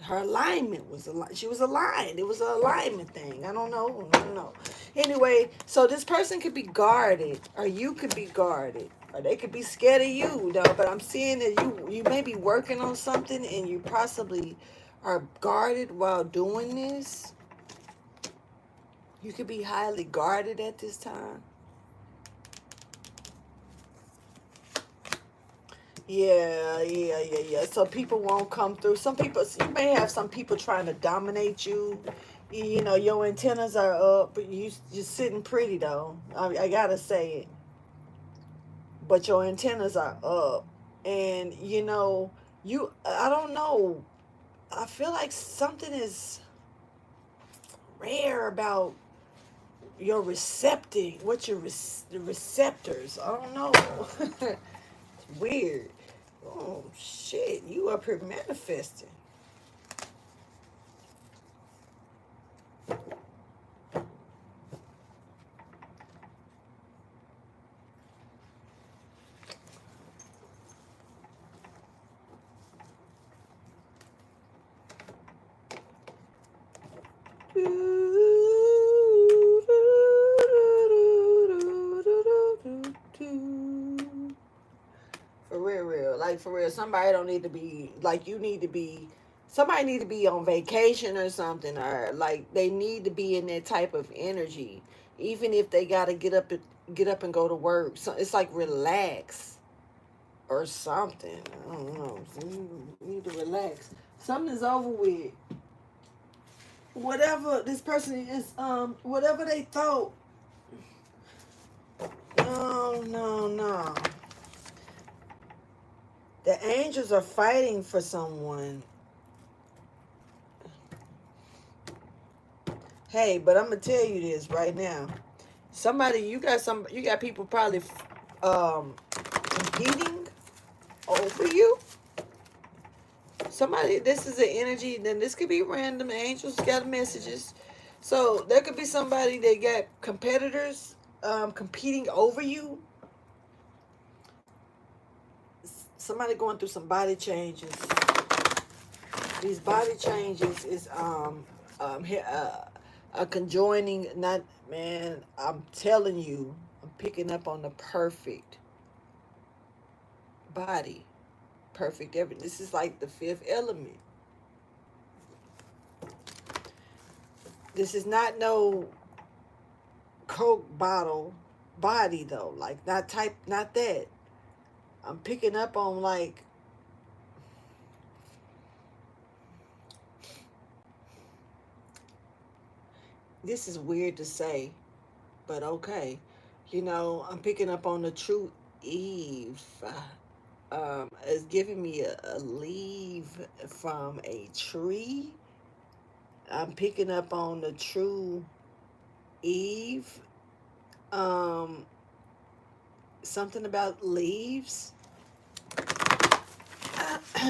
Her alignment was aligned. She was aligned. It was an alignment thing. I don't know. Anyway, so this person could be guarded, or you could be guarded, or they could be scared of you, though. But I'm seeing that you may be working on something, and you possibly are guarded while doing this. You could be highly guarded at this time. Yeah. So people won't come through. Some people, you may have some people trying to dominate you. You know, your antennas are up, but you're sitting pretty though. I gotta say it. But your antennas are up, and you know, I don't know. I feel like something is rare about your recepting. What your the receptors? I don't know. It's weird. Oh shit! You up here manifesting. For real, real. Like for real. Somebody don't need to be like you need to be somebody need to be on vacation or something, or like they need to be in that type of energy. Even if they gotta get up and go to work. So it's like relax or something. I don't know. You need to relax. Something's over with. Whatever this person is, whatever they thought. No. The angels are fighting for someone. Hey, but I'm gonna tell you this right now. You got people probably competing over you. Somebody, this is an energy. Then this could be random. Angels got messages, so there could be somebody that got competitors competing over you. Somebody going through some body changes. These body changes is a conjoining. Not man. I'm telling you, I'm picking up on the perfect body, perfect everything. This is like the fifth element. This is not no Coke bottle body though. Like not that. I'm picking up on like this is weird to say, but okay. You know, I'm picking up on the true Eve. It's giving me a leaf from a tree. I'm picking up on the true Eve. Um, Something about leaves.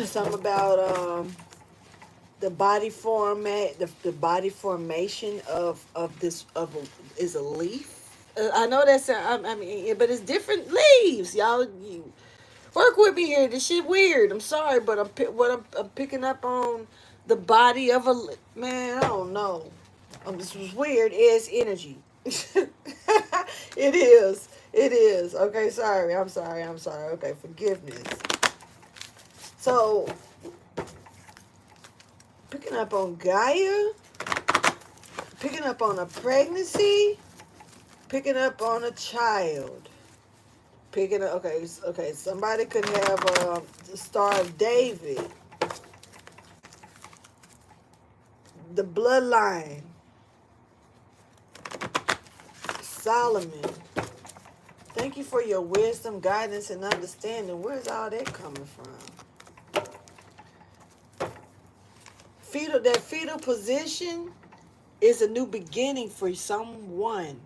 Something about the body format, the body formation of this of is a leaf. I know that's I mean, but it's different leaves, y'all. You work with me here. This shit weird. I'm sorry, but I'm picking up on the body of a man. I don't know. This was weird. It's energy. It is. It is. Okay, sorry. I'm sorry. I'm sorry. Okay, forgiveness. So picking up on Gaia, picking up on a pregnancy, picking up on a child, picking up. Okay. Somebody could have the Star of David, the bloodline, Solomon. Thank you for your wisdom, guidance, and understanding. Where's all that coming from? That fetal position is a new beginning for someone.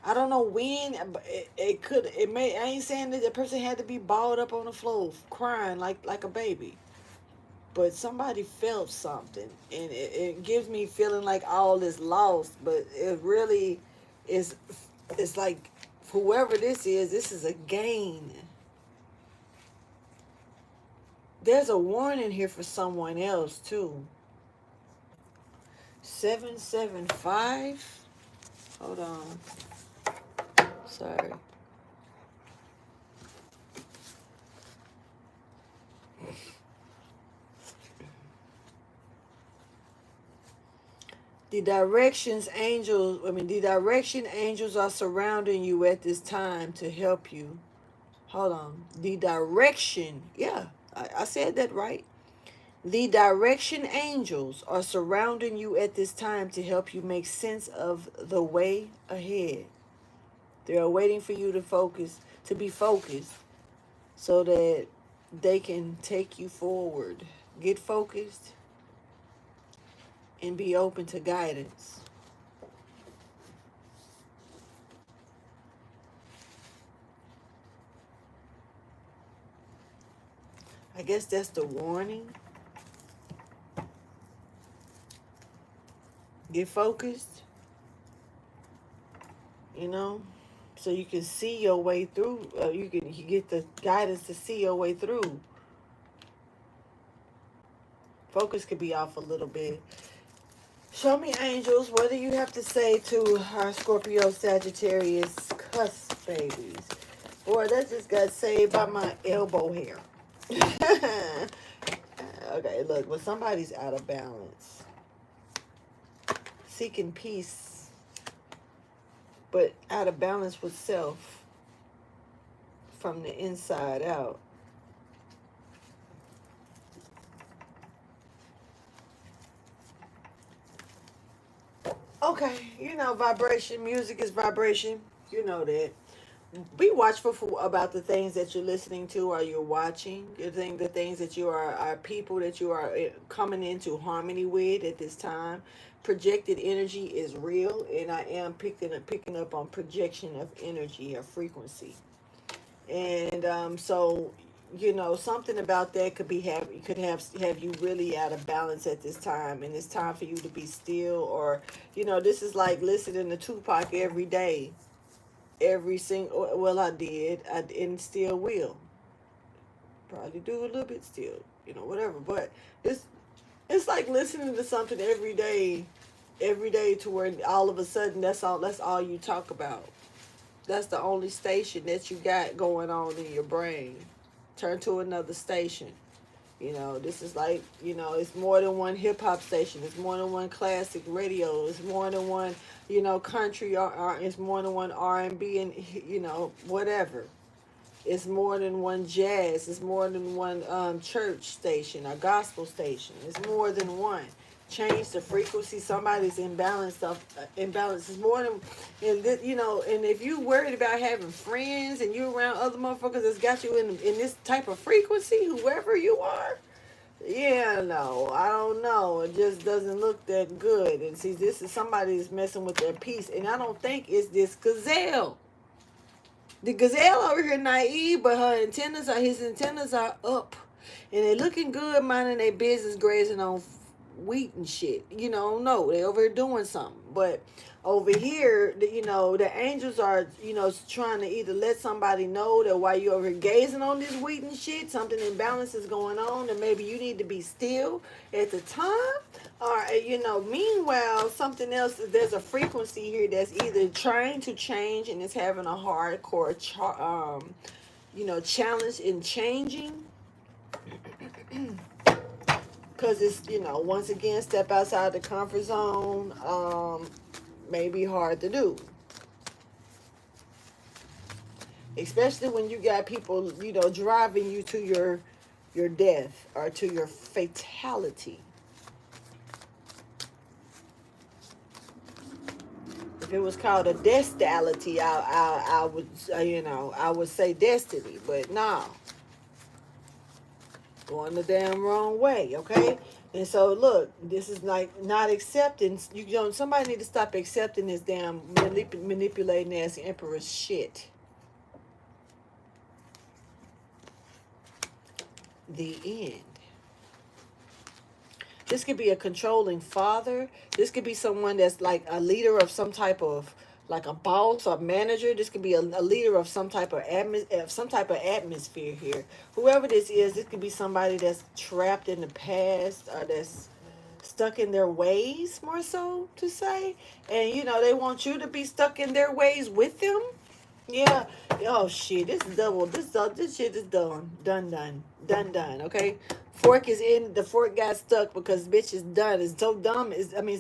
I don't know when, but it may. I ain't saying that the person had to be balled up on the floor crying like a baby, but somebody felt something, and it gives me feeling like all is lost, but it really is. It's like whoever this is a gain. There's a warning here for someone else too. 775. Hold on. Sorry. The direction angels are surrounding you at this time to help you. hold on. The direction, yeah, I said that right. The direction angels are surrounding you at this time to help you make sense of the way ahead. They're waiting for you to focus, to be focused, so that they can take you forward. Get focused and be open to guidance. I guess that's the warning. Get focused, you know, so you can see your way through. You get the guidance to see your way through. Focus could be off a little bit. Show me, angels, what do you have to say to our Scorpio Sagittarius Cusps babies? Boy, that just got saved by my elbow hair. Okay, look, well, somebody's out of balance. Seeking peace, but out of balance with self from the inside out. Okay, you know, vibration, music is vibration. You know that. Be watchful for about the things that you're listening to or you're watching. The things that you are people that you are coming into harmony with at this time. Projected energy is real, and I am picking up on projection of energy or frequency. And so, you know, something about that could have you really out of balance at this time, and it's time for you to be still. Or, you know, this is like listening to Tupac every day, every single. Well, and still will probably do a little bit still, you know, whatever. But it's like listening to something every day to where all of a sudden that's all you talk about. That's the only station that you got going on in your brain. Turn to another station. You know, this is like, you know, it's more than one hip hop station. It's more than one classic radio. It's more than one, you know, country, or it's more than one R&B and, you know, whatever. It's more than one jazz. It's more than one church station, a gospel station. It's more than one. Change the frequency. Somebody's imbalanced. Imbalance is more than, and you know. And if you worried about having friends and you around other motherfuckers that's got you in this type of frequency, whoever you are, yeah, no, I don't know. It just doesn't look that good. And see, this is somebody that's messing with their peace, and I don't think it's this gazelle. The gazelle over here naive, but his antennas are up. And they looking good, minding their business, grazing on wheat and shit. You know, no, they over here doing something. But over here, you know, the angels are, you know, trying to either let somebody know that while you over here gazing on this wheat and shit, something imbalance is going on, and maybe you need to be still at the time. Or, you know, meanwhile, something else, there's a frequency here that's either trying to change and is having a hardcore, you know, challenge in changing. Because it's, you know, once again, step outside the comfort zone may be hard to do. Especially when you got people, you know, driving you to your death or to your fatality. If it was called a destality, I would, you know, I would say destiny. But no. Going the damn wrong way, okay? And so look, this is like not accepting. You know, somebody need to stop accepting this damn manipulating ass emperor's shit. The end. This could be a controlling father. This could be someone that's like a leader of some type of, like a boss or manager. This could be a leader of some type of atmosphere here. Whoever this could be somebody that's trapped in the past or that's stuck in their ways, more so to say. And you know, they want you to be stuck in their ways with them. Yeah. Oh shit. This is double. This shit is done. Okay. Fork is in. The fork got stuck because bitch is done. It's so dumb.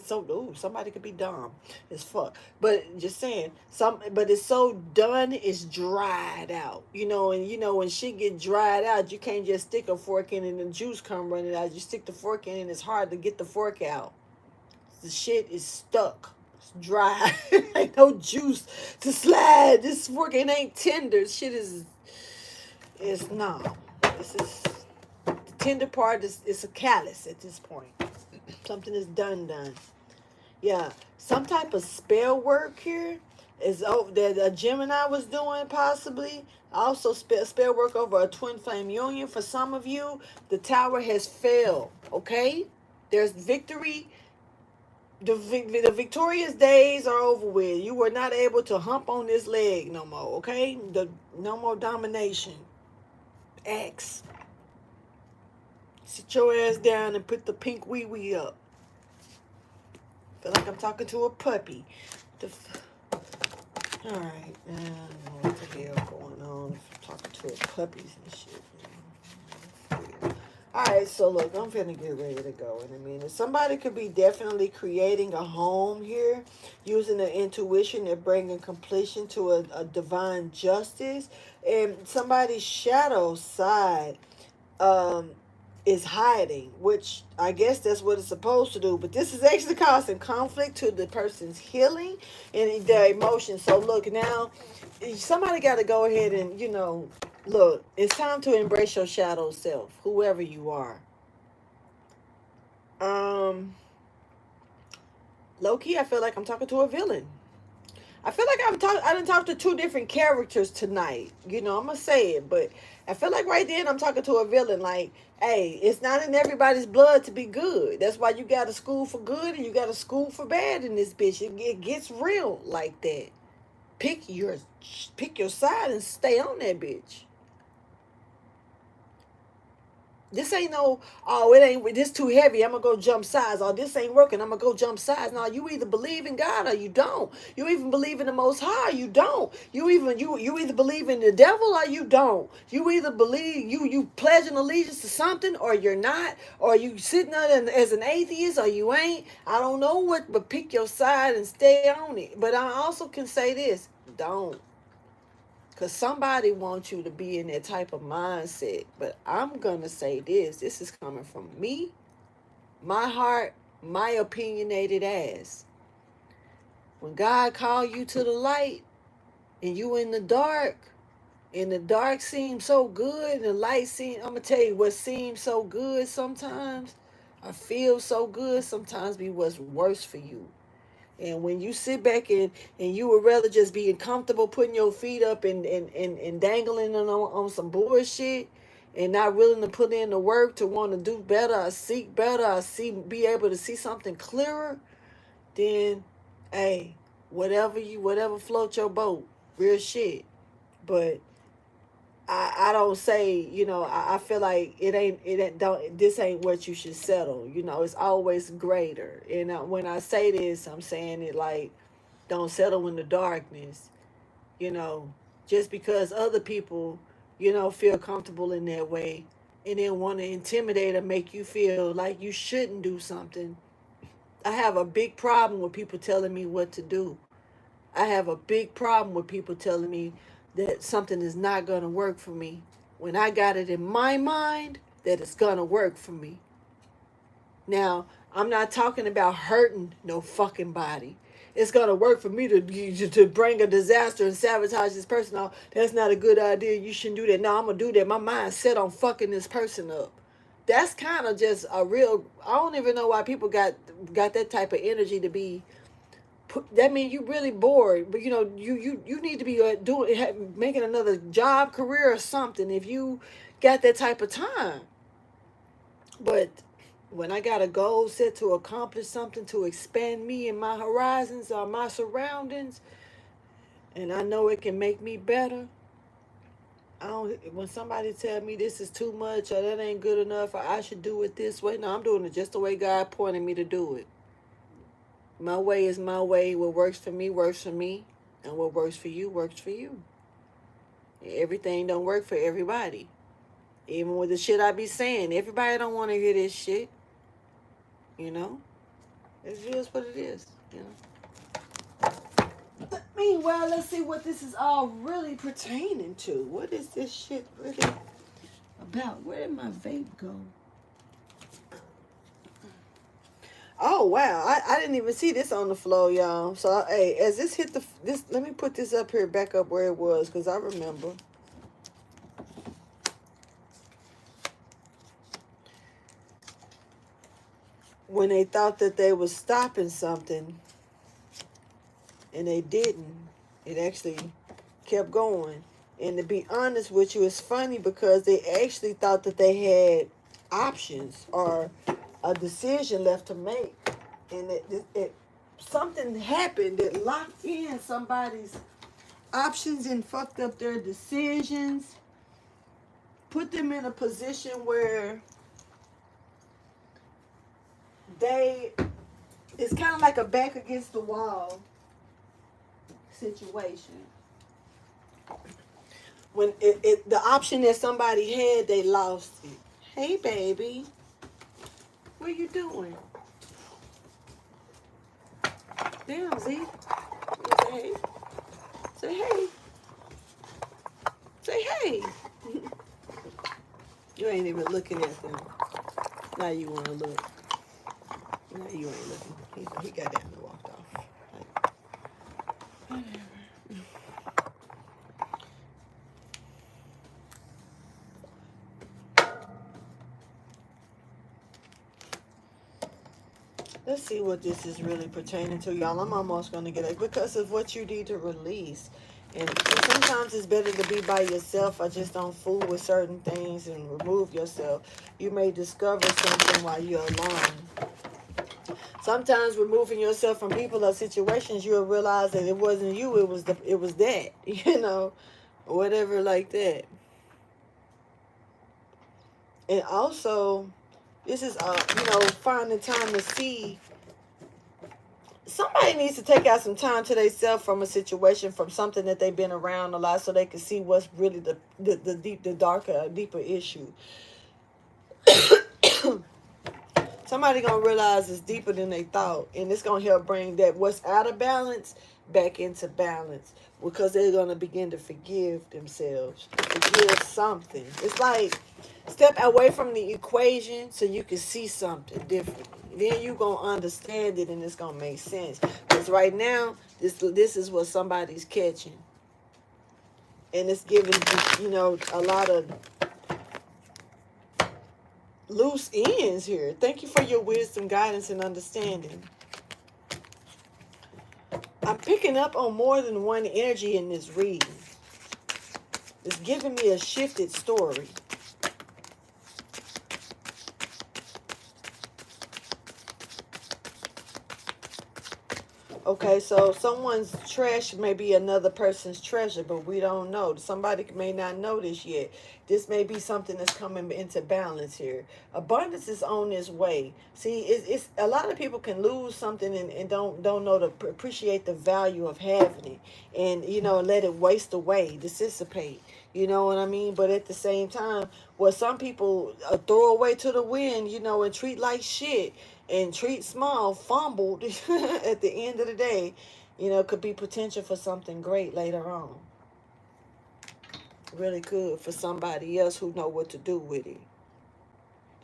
So. Ooh, somebody could be dumb as fuck. But just saying. But it's so done. It's dried out. And when shit get dried out, you can't just stick a fork in and the juice come running out. You stick the fork in and it's hard to get the fork out. The shit is stuck. It's dry. Ain't no juice to slide. This fucking ain't tender. Shit is. It's not. This is. The tender part is a callus at this point. Something is done. Yeah. Some type of spell work here is over that a Gemini was doing possibly. Also spell work over a twin flame union. For some of you, the tower has failed. Okay? There's victory. The victorious days are over with. You were not able to hump on this leg no more, okay? No more domination. X. Sit your ass down and put the pink wee wee up. Feel like I'm talking to a puppy. Alright, I don't know what the hell going on if I'm talking to a puppies and shit. Alright, so look, I'm finna get ready to go in a minute. Somebody could be definitely creating a home here, using their intuition and bringing completion to a divine justice. And somebody's shadow side is hiding, which I guess that's what it's supposed to do. But this is actually causing conflict to the person's healing and their emotions. So look, now somebody got to go ahead and, look, it's time to embrace your shadow self, whoever you are. Low key, I feel like I'm talking to a villain. I feel like I didn't talk to two different characters tonight. I'm gonna say it, but I feel like right then I'm talking to a villain. Like, hey, it's not in everybody's blood to be good. That's why you got a school for good and you got a school for bad in this bitch. It gets real like that. Pick your side and stay on that bitch. This ain't no, oh, it ain't, this too heavy, I'm gonna go jump sides. Oh, this ain't working, I'm gonna go jump sides. No, you either believe in God or you don't. You even believe in the Most High, or you don't. You either believe in the devil or you don't. You either believe, you pledge an allegiance to something or you're not. Or you sitting there as an atheist or you ain't. I don't know what, but pick your side and stay on it. But I also can say this, don't. Because somebody wants you to be in that type of mindset. But I'm going to say this. This is coming from me, my heart, my opinionated ass. When God called you to the light and you in the dark, and the dark seems so good, and the light seems, I'm going to tell you what seems so good sometimes, or feels so good sometimes be what's worse for you. And when you sit back and you would rather just be comfortable putting your feet up and dangling on some bullshit and not willing to put in the work to want to do better or seek better or be able to see something clearer, then hey, whatever float your boat, real shit. But I don't say, I feel like this ain't what you should settle. It's always greater. And when I say this, I'm saying it like, don't settle in the darkness, you know, just because other people, feel comfortable in that way and then want to intimidate or make you feel like you shouldn't do something. I have a big problem with people telling me what to do. I have a big problem with people telling me that something is not going to work for me when I got it in my mind that it's going to work for me. Now, I'm not talking about hurting no fucking body. It's going to work for me to bring a disaster and sabotage this person. Oh, that's not a good idea. You shouldn't do that. No, I'm going to do that. My mind's set on fucking this person up. That's kind of just a real, I don't even know why people got that type of energy to be. That means you really bored, but you need to be making another job, career, or something if you got that type of time. But when I got a goal set to accomplish something to expand me and my horizons or my surroundings, and I know it can make me better, when somebody tell me this is too much or that ain't good enough or I should do it this way, no, I'm doing it just the way God pointed me to do it. My way is my way. What works for me, and what works for you, works for you. Everything don't work for everybody. Even with the shit I be saying, everybody don't want to hear this shit. You know? It is what it is. You know? Meanwhile, let's see what this is all really pertaining to. What is this shit really about? Where did my vape go? Oh wow, I didn't even see this on the floor, y'all. So hey, as this hit this, let me put this up here, back up where it was, because I remember. When they thought that they was stopping something, and they didn't, it actually kept going. And to be honest with you, it's funny because they actually thought that they had options or a decision left to make, and it something happened that locked in somebody's options and fucked up their decisions, put them in a position where it's kind of like a back against the wall situation. When the option that somebody had, they lost it. Hey baby, what are you doing? Damn, Z. Say hey. Say hey. Say hey. You ain't even looking at them. Now you want to look. Now you ain't looking. He got down and walked off. Whatever. Let's see what this is really pertaining to, y'all. I'm almost going to get it because of what you need to release. And sometimes it's better to be by yourself. I just don't fool with certain things and remove yourself. You may discover something while you're alone. Sometimes removing yourself from people or situations, you'll realize that it wasn't you, it was that, you know, or whatever like that. And also, this is finding time to see. Somebody needs to take out some time to themselves from a situation, from something that they've been around a lot, so they can see what's really the darker, deeper issue. Somebody gonna realize it's deeper than they thought, and it's gonna help bring that what's out of balance back into balance, because they're gonna begin to forgive themselves, forgive something. It's like step away from the equation so you can see something different. Then you gonna understand it, and it's gonna make sense. Because right now, this is what somebody's catching, and it's giving a lot of loose ends here. Thank you for your wisdom, guidance, and understanding. I'm picking up on more than one energy in this reading. It's giving me a shifted story. Okay, so someone's trash may be another person's treasure, but we don't know. Somebody may not know this yet. This may be something that's coming into balance here. Abundance is on its way. See, it's a lot of people can lose something and don't know to appreciate the value of having it, and let it waste away, dissipate. You know what I mean? But at the same time, what some people throw away to the wind, and treat like shit, and treat small, fumbled at the end of the day, could be potential for something great later on. Really could, for somebody else who know what to do with it.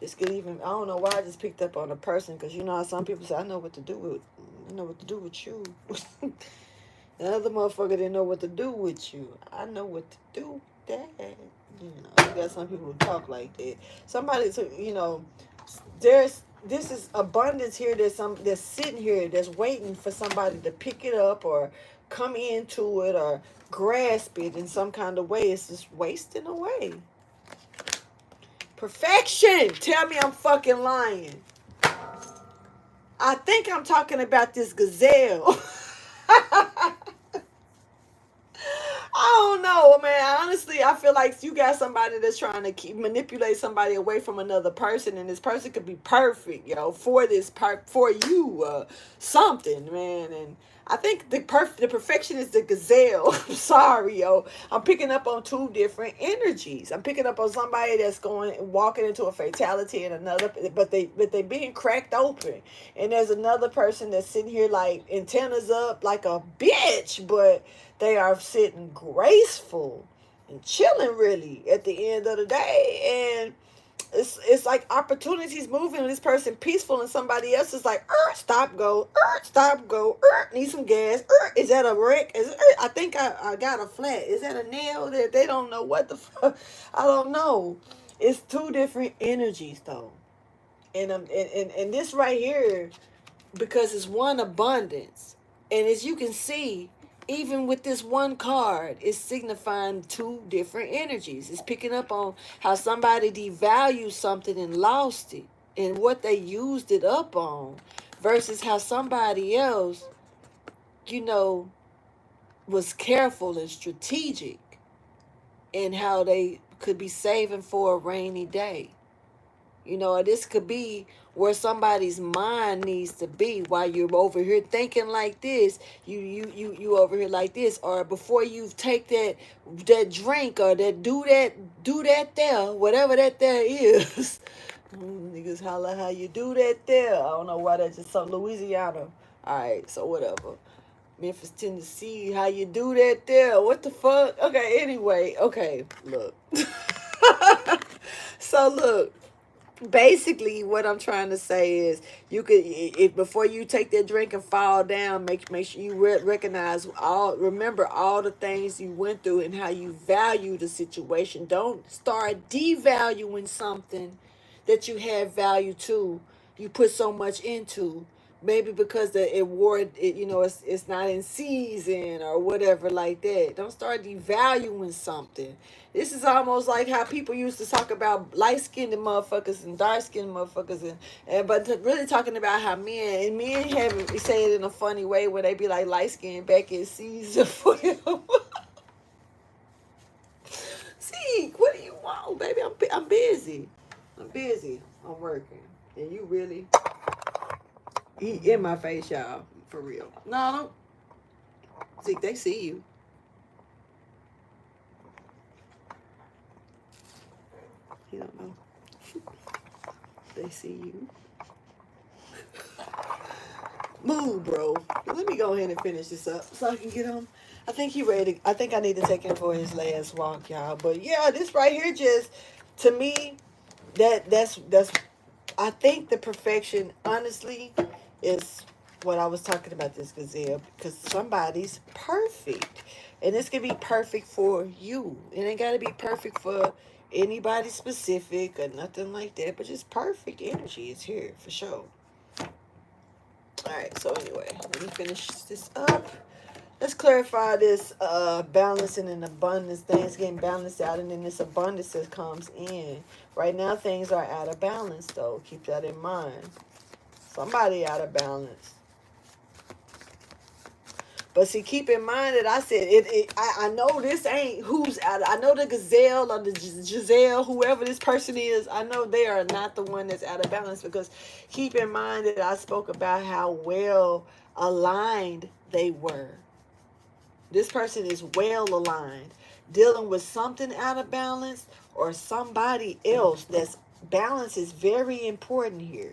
This could even, I don't know why I just picked up on a person, because how some people say, I know what to do with you. The other motherfucker didn't know what to do with you. I know what to do with that. You got some people who talk like that. Somebody, this is abundance here. That's sitting here, that's waiting for somebody to pick it up or come into it or grasp it in some kind of way. It's just wasting away. Perfection. Tell me I'm fucking lying. I think I'm talking about this gazelle. I don't know, man. Honestly, honestly, I feel like you got somebody that's trying to manipulate somebody away from another person, and this person could be perfect, for for you, something, man. And I think the perfection is the gazelle. I'm sorry, I'm picking up on two different energies. I'm picking up on somebody that's walking into a fatality, and another, but they being cracked open, and there's another person that's sitting here like antennas up like a bitch, but they are sitting graceful and chilling really at the end of the day. And it's like opportunities moving, and this person peaceful, and somebody else is like, stop, go, stop, go, need some gas, is that a wreck? I think I got a flat. Is that a nail? That they don't know what the fuck. I don't know. It's two different energies though. And this right here, because it's one abundance, and as you can see, even with this one card, it's signifying two different energies. It's picking up on how somebody devalued something and lost it, and what they used it up on, versus how somebody else, was careful and strategic, and how they could be saving for a rainy day. This could be where somebody's mind needs to be while you're over here thinking like this. You over here like this, or before you take that drink, or do that there, whatever that there is. Niggas holla how you do that there. I don't know why that's just some Louisiana. All right, so whatever. Memphis, Tennessee, how you do that there? What the fuck? Okay, anyway, okay, look. So look. Basically, what I'm trying to say is, you could, if before you take that drink and fall down, make sure you remember all the things you went through and how you value the situation. Don't start devaluing something that you have value to. You put so much into. Maybe because it's not in season or whatever like that. Don't start devaluing something. This is almost like how people used to talk about light-skinned motherfuckers and dark-skinned motherfuckers, but really talking about how men have say it in a funny way where they be like light-skinned back in season for them. See, what do you want, baby? I'm busy. I'm working, and you really. He in my face, y'all. For real. No, don't. See, they see you. You don't know. They see you. Move, bro. Let me go ahead and finish this up so I can get him. I think he ready. I think I need to take him for his last walk, y'all. But yeah, this right here just, to me, that's I think the perfection, honestly, is what I was talking about, this gazelle, because somebody's perfect, and this can be perfect for you. It ain't got to be perfect for anybody specific or nothing like that, but just perfect energy is here for sure. All right, so anyway, let me finish this up. Let's clarify this balancing and abundance. Things getting balanced out, and then this abundance that comes in. Right now, things are out of balance, though. Keep that in mind. Somebody out of balance. But see, keep in mind that I said I know this ain't who's out. I know the gazelle or the Giselle, whoever this person is, I know they are not the one that's out of balance, because keep in mind that I spoke about how well aligned they were. This person is well aligned, dealing with something out of balance or somebody else that's balance is very important here.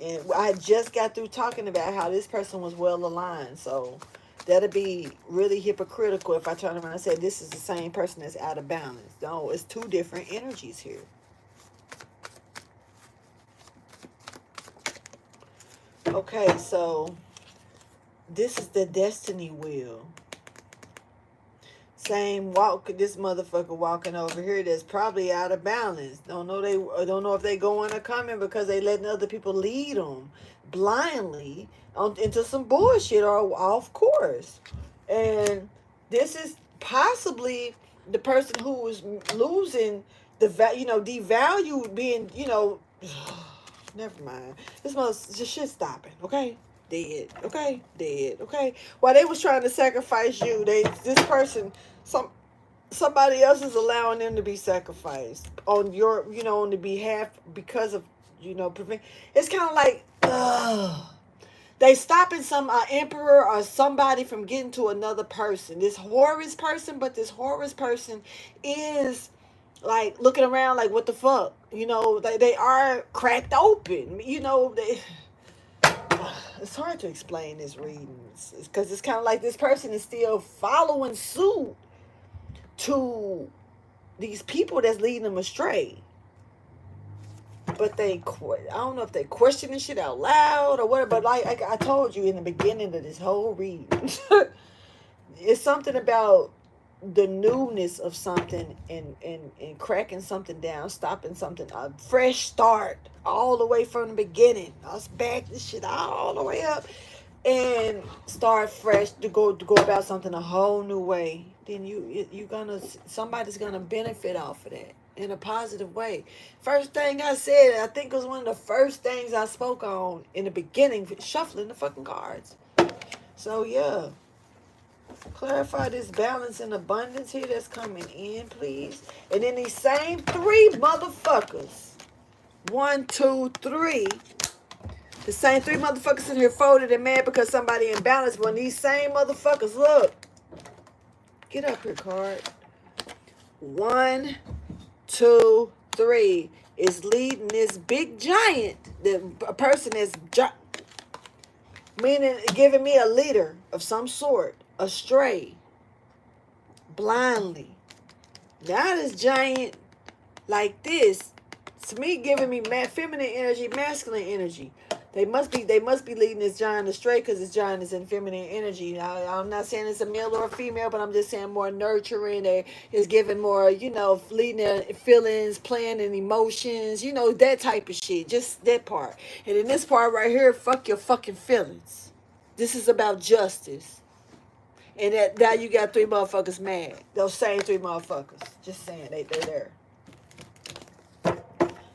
And I just got through talking about how this person was well aligned. So that'd be really hypocritical if I turn around and say this is the same person that's out of balance. No, it's two different energies here. Okay, so this is the destiny wheel. Same walk, this motherfucker walking over here that's probably out of balance. Don't know if they going or coming because they letting other people lead them blindly into some bullshit or off course. And this is possibly the person who was losing devalued, being, never mind. This mother just shit stopping, okay? Dead, okay? Dead, okay? While they was trying to sacrifice you, this person, somebody else is allowing them to be sacrificed on your, on the behalf, because of, prevent. It's kind of like, they stopping some emperor or somebody from getting to another person. This Horus person, but this Horus person is like looking around like, what the fuck? They are cracked open. It's hard to explain this reading, because it's kind of like this person is still following suit to these people that's leading them astray. But I don't know if they questioning shit out loud or whatever. But like I told you in the beginning of this whole reading, it's something about the newness of something, and cracking something down, stopping something, a fresh start all the way from the beginning. Let's back this shit all the way up and start fresh, to go about something a whole new way. Then somebody's gonna benefit off of that in a positive way. First thing I said, I think it was one of the first things I spoke on in the beginning, shuffling the fucking cards. So yeah, clarify this balance and abundance here that's coming in, please. And then these same three motherfuckers, 1, 2, 3. The same three motherfuckers in here folded and mad because somebody imbalanced. When these same motherfuckers, look, get up here, card. 1, 2, 3 is leading this big giant. A person that's meaning giving me a leader of some sort, astray, blindly. Now this giant like this, to me, giving me feminine energy, masculine energy. They must be leading this giant astray, because this giant is in feminine energy. I'm not saying it's a male or a female, but I'm just saying more nurturing. They is giving more, leading their feelings, playing in emotions, that type of shit. Just that part. And in this part right here, fuck your fucking feelings. This is about justice. And that now you got three motherfuckers mad. Those same three motherfuckers. Just saying, they're there.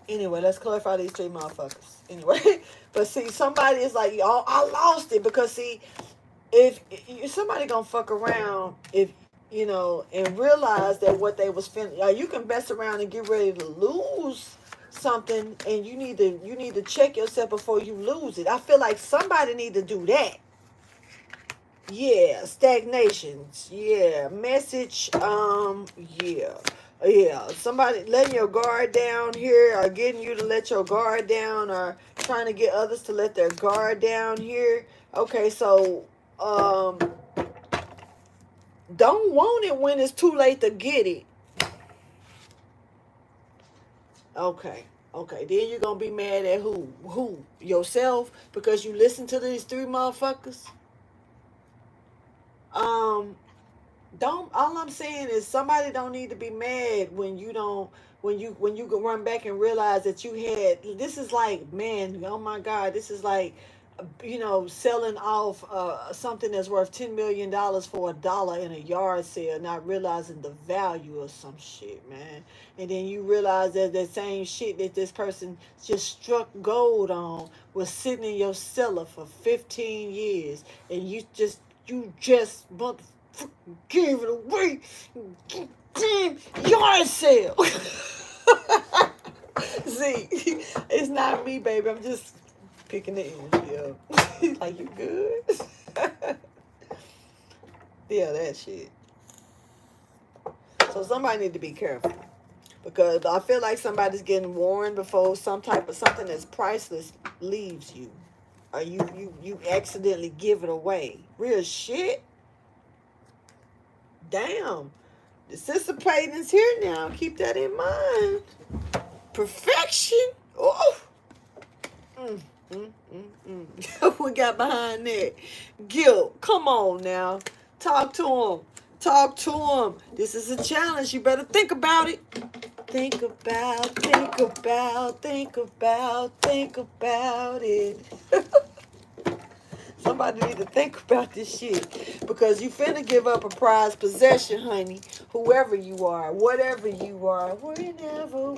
Anyway, let's clarify these three motherfuckers. Anyway, but see, somebody is like, oh, I lost it, because see, if somebody gonna fuck around, if and realize that what they was feeling, you can mess around and get ready to lose something, and you need to check yourself before you lose it. I feel like somebody need to do that. Yeah, stagnations. Yeah, message. Yeah, somebody letting your guard down here, or getting you to let your guard down, or trying to get others to let their guard down here. Okay, so don't want it when it's too late to get it. Okay, then you're gonna be mad at who? Yourself, because you listen to these three motherfuckers. All I'm saying is, somebody don't need to be mad when you can run back and realize that this is like, man, oh my God, this is like, selling off something that's worth $10 million for $1 in a yard sale, not realizing the value of some shit, man. And then you realize that the same shit that this person just struck gold on was sitting in your cellar for 15 years, and you just gave it away. Damn yard sale. See, it's not me, baby. I'm just picking the energy up. Like, you good? Yeah, that shit. So somebody need to be careful, because I feel like somebody's getting warned before something that's priceless leaves you, or you accidentally give it away. Real shit. Damn. Dissipating's here now. Keep that in mind. Perfection. Oh. We got behind that. Guilt. Come on now. Talk to him. This is a challenge. You better think about it. Think about it. Somebody need to think about this shit, because you finna give up a prized possession, honey. Whoever you are, whatever you are, wherever.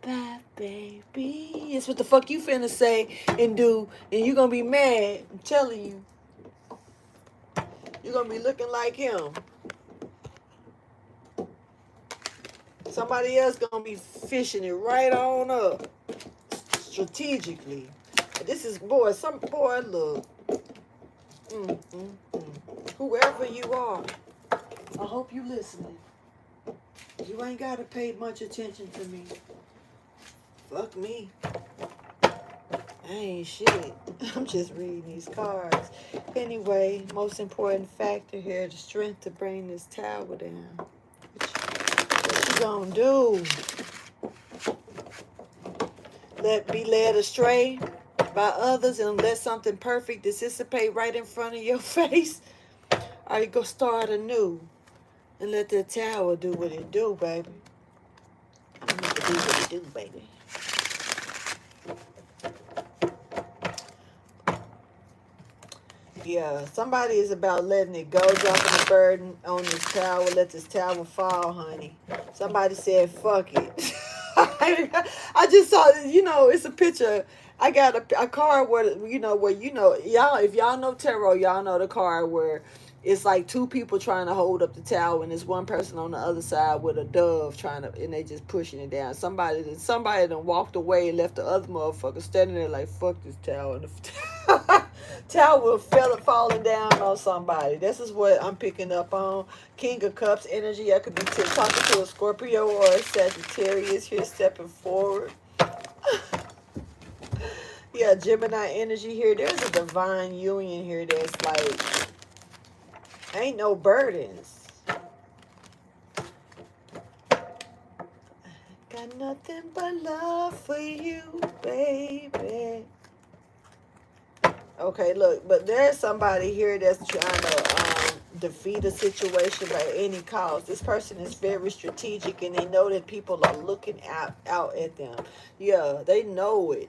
Bye, baby. It's what the fuck you finna say and do, and you gonna be mad. I'm telling you. You're going to be looking like him. Somebody else going to be fishing it right on up. Strategically. This is, boy, look. Whoever you are, I hope you listening. You ain't got to pay much attention to me. Fuck me. I ain't shit. I'm just reading these cards. Anyway, most important factor here, the strength to bring this tower down. What you gonna do? Be led astray by others and let something perfect dissipate right in front of your face? Or you gonna start anew and let the tower do what it do, baby? I'm gonna do what it do, baby. Yeah, somebody is about letting it go, dropping the burden on this tower. Let this tower fall, honey. Somebody said, fuck it. I just saw, it's a picture. I got a card where, y'all, if y'all know tarot, y'all know the card where it's like two people trying to hold up the tower and there's one person on the other side with a dove and they just pushing it down. Somebody done walked away and left the other motherfucker standing there like, fuck this tower. And the tower falling down on somebody. This is what I'm picking up on. King of Cups energy. I could be talking to a Scorpio or a Sagittarius here stepping forward. Yeah, Gemini energy here. There's a divine union here that's like, ain't no burdens. Got nothing but love for you, baby. Okay, look, but there's somebody here that's trying to defeat a situation by any cost. This person is very strategic, and they know that people are looking out at them. Yeah, they know it.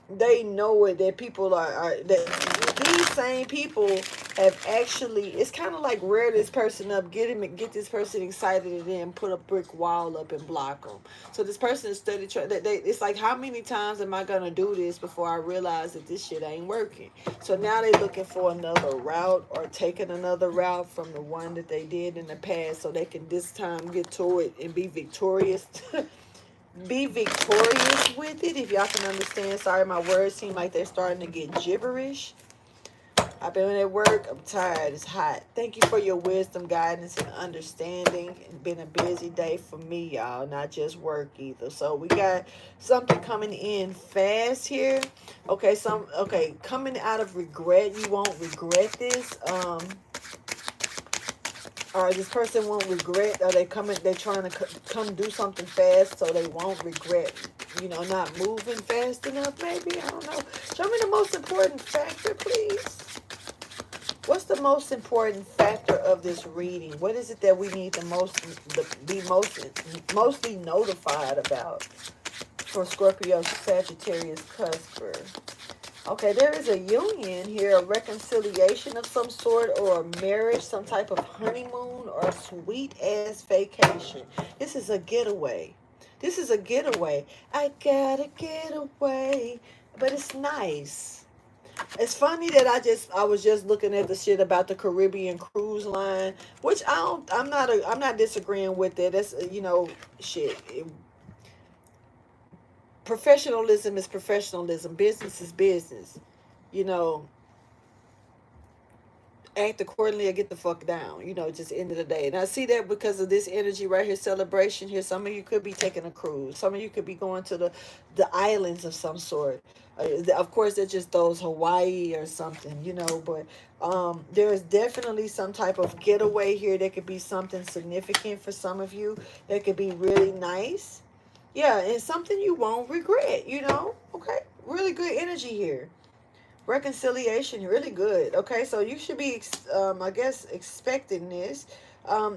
They know it that people are that these same people have actually. It's kind of like rear this person up, get this person excited, and then put a brick wall up and block them. So this person is study trying. It's like, how many times am I gonna do this before I realize that this shit ain't working? So now they're looking for another route or taking another route from the one that they did in the past, so they can this time get to it and be victorious. Be victorious with it, if y'all can understand. Sorry, my words seem like they're starting to get gibberish. I've been at work. I'm tired. It's hot. Thank you for your wisdom, guidance, and understanding. It's been a busy day for me, y'all. Not just work either. So we got something coming in fast here. Okay, coming out of regret. You won't regret this. Or this person won't regret, or they're trying to come do something fast, so they won't regret, not moving fast enough, maybe. I don't know. Show me the most important factor, please. What's the most important factor of this reading? What is it that we need be mostly notified about for Scorpio Sagittarius Cusps? Okay, there is a union here, a reconciliation of some sort, or a marriage, some type of honeymoon, or a sweet-ass vacation. This is a getaway. I gotta get away. But it's nice. It's funny that I was just looking at the shit about the Caribbean cruise line, which I'm not disagreeing with it. That's, shit. Professionalism is professionalism. Business is business. Act accordingly or get the fuck down. Just end of the day. And I see that because of this energy right here, celebration here. Some of you could be taking a cruise. Some of you could be going to the islands of some sort. Of course, they're just those Hawaii or something, but there is definitely some type of getaway here. There could be something significant for some of you. That could be really nice. Yeah, and something you won't regret, Okay, really good energy here. Reconciliation, really good. Okay, so you should be, I guess, expecting this.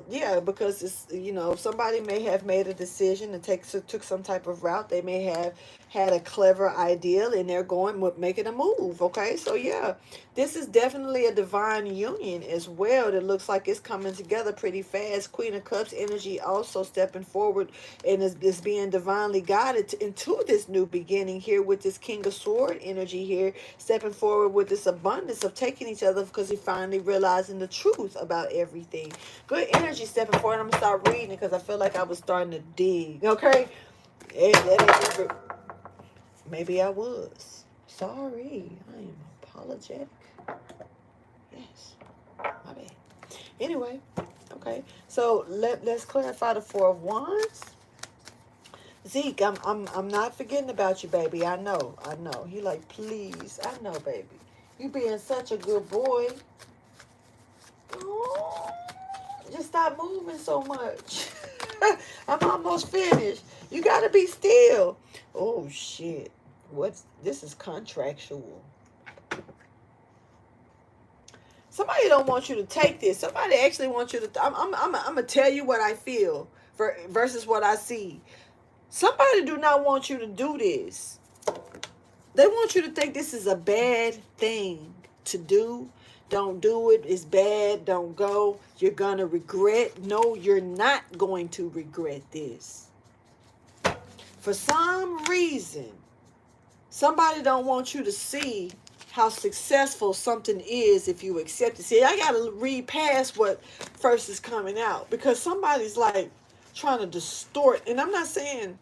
Yeah, because it's, somebody may have made a decision and took some type of route. They may have had a clever idea and they're going with making a move. Okay, so yeah, this is definitely a divine union as well that looks like it's coming together pretty fast. Queen of Cups energy also stepping forward and is being divinely guided into this new beginning here with this King of Sword energy here, stepping forward with this abundance of taking each other because he finally realizing the truth about everything. Good energy stepping forward. I'm gonna start reading it because I feel like I was starting to dig. Okay, maybe I was. Sorry, I am apologetic. Yes, my bad. Anyway, okay. So let's clarify the Four of Wands. Zeke, I'm not forgetting about you, baby. I know. He like, please. I know, baby. You being such a good boy. Oh, just stop moving so much. I'm almost finished. You gotta be still. Oh shit. This is contractual. Somebody don't want you to take this. Somebody actually wants you to. I'm gonna tell you what I feel versus what I see. Somebody do not want you to do this. They want you to think this is a bad thing to do. Don't do it. It's bad. Don't go. You're gonna regret. No, you're not going to regret this. For some reason, somebody don't want you to see how successful something is if you accept it. See, I gotta read past what first is coming out because somebody's like trying to distort, and I'm not saying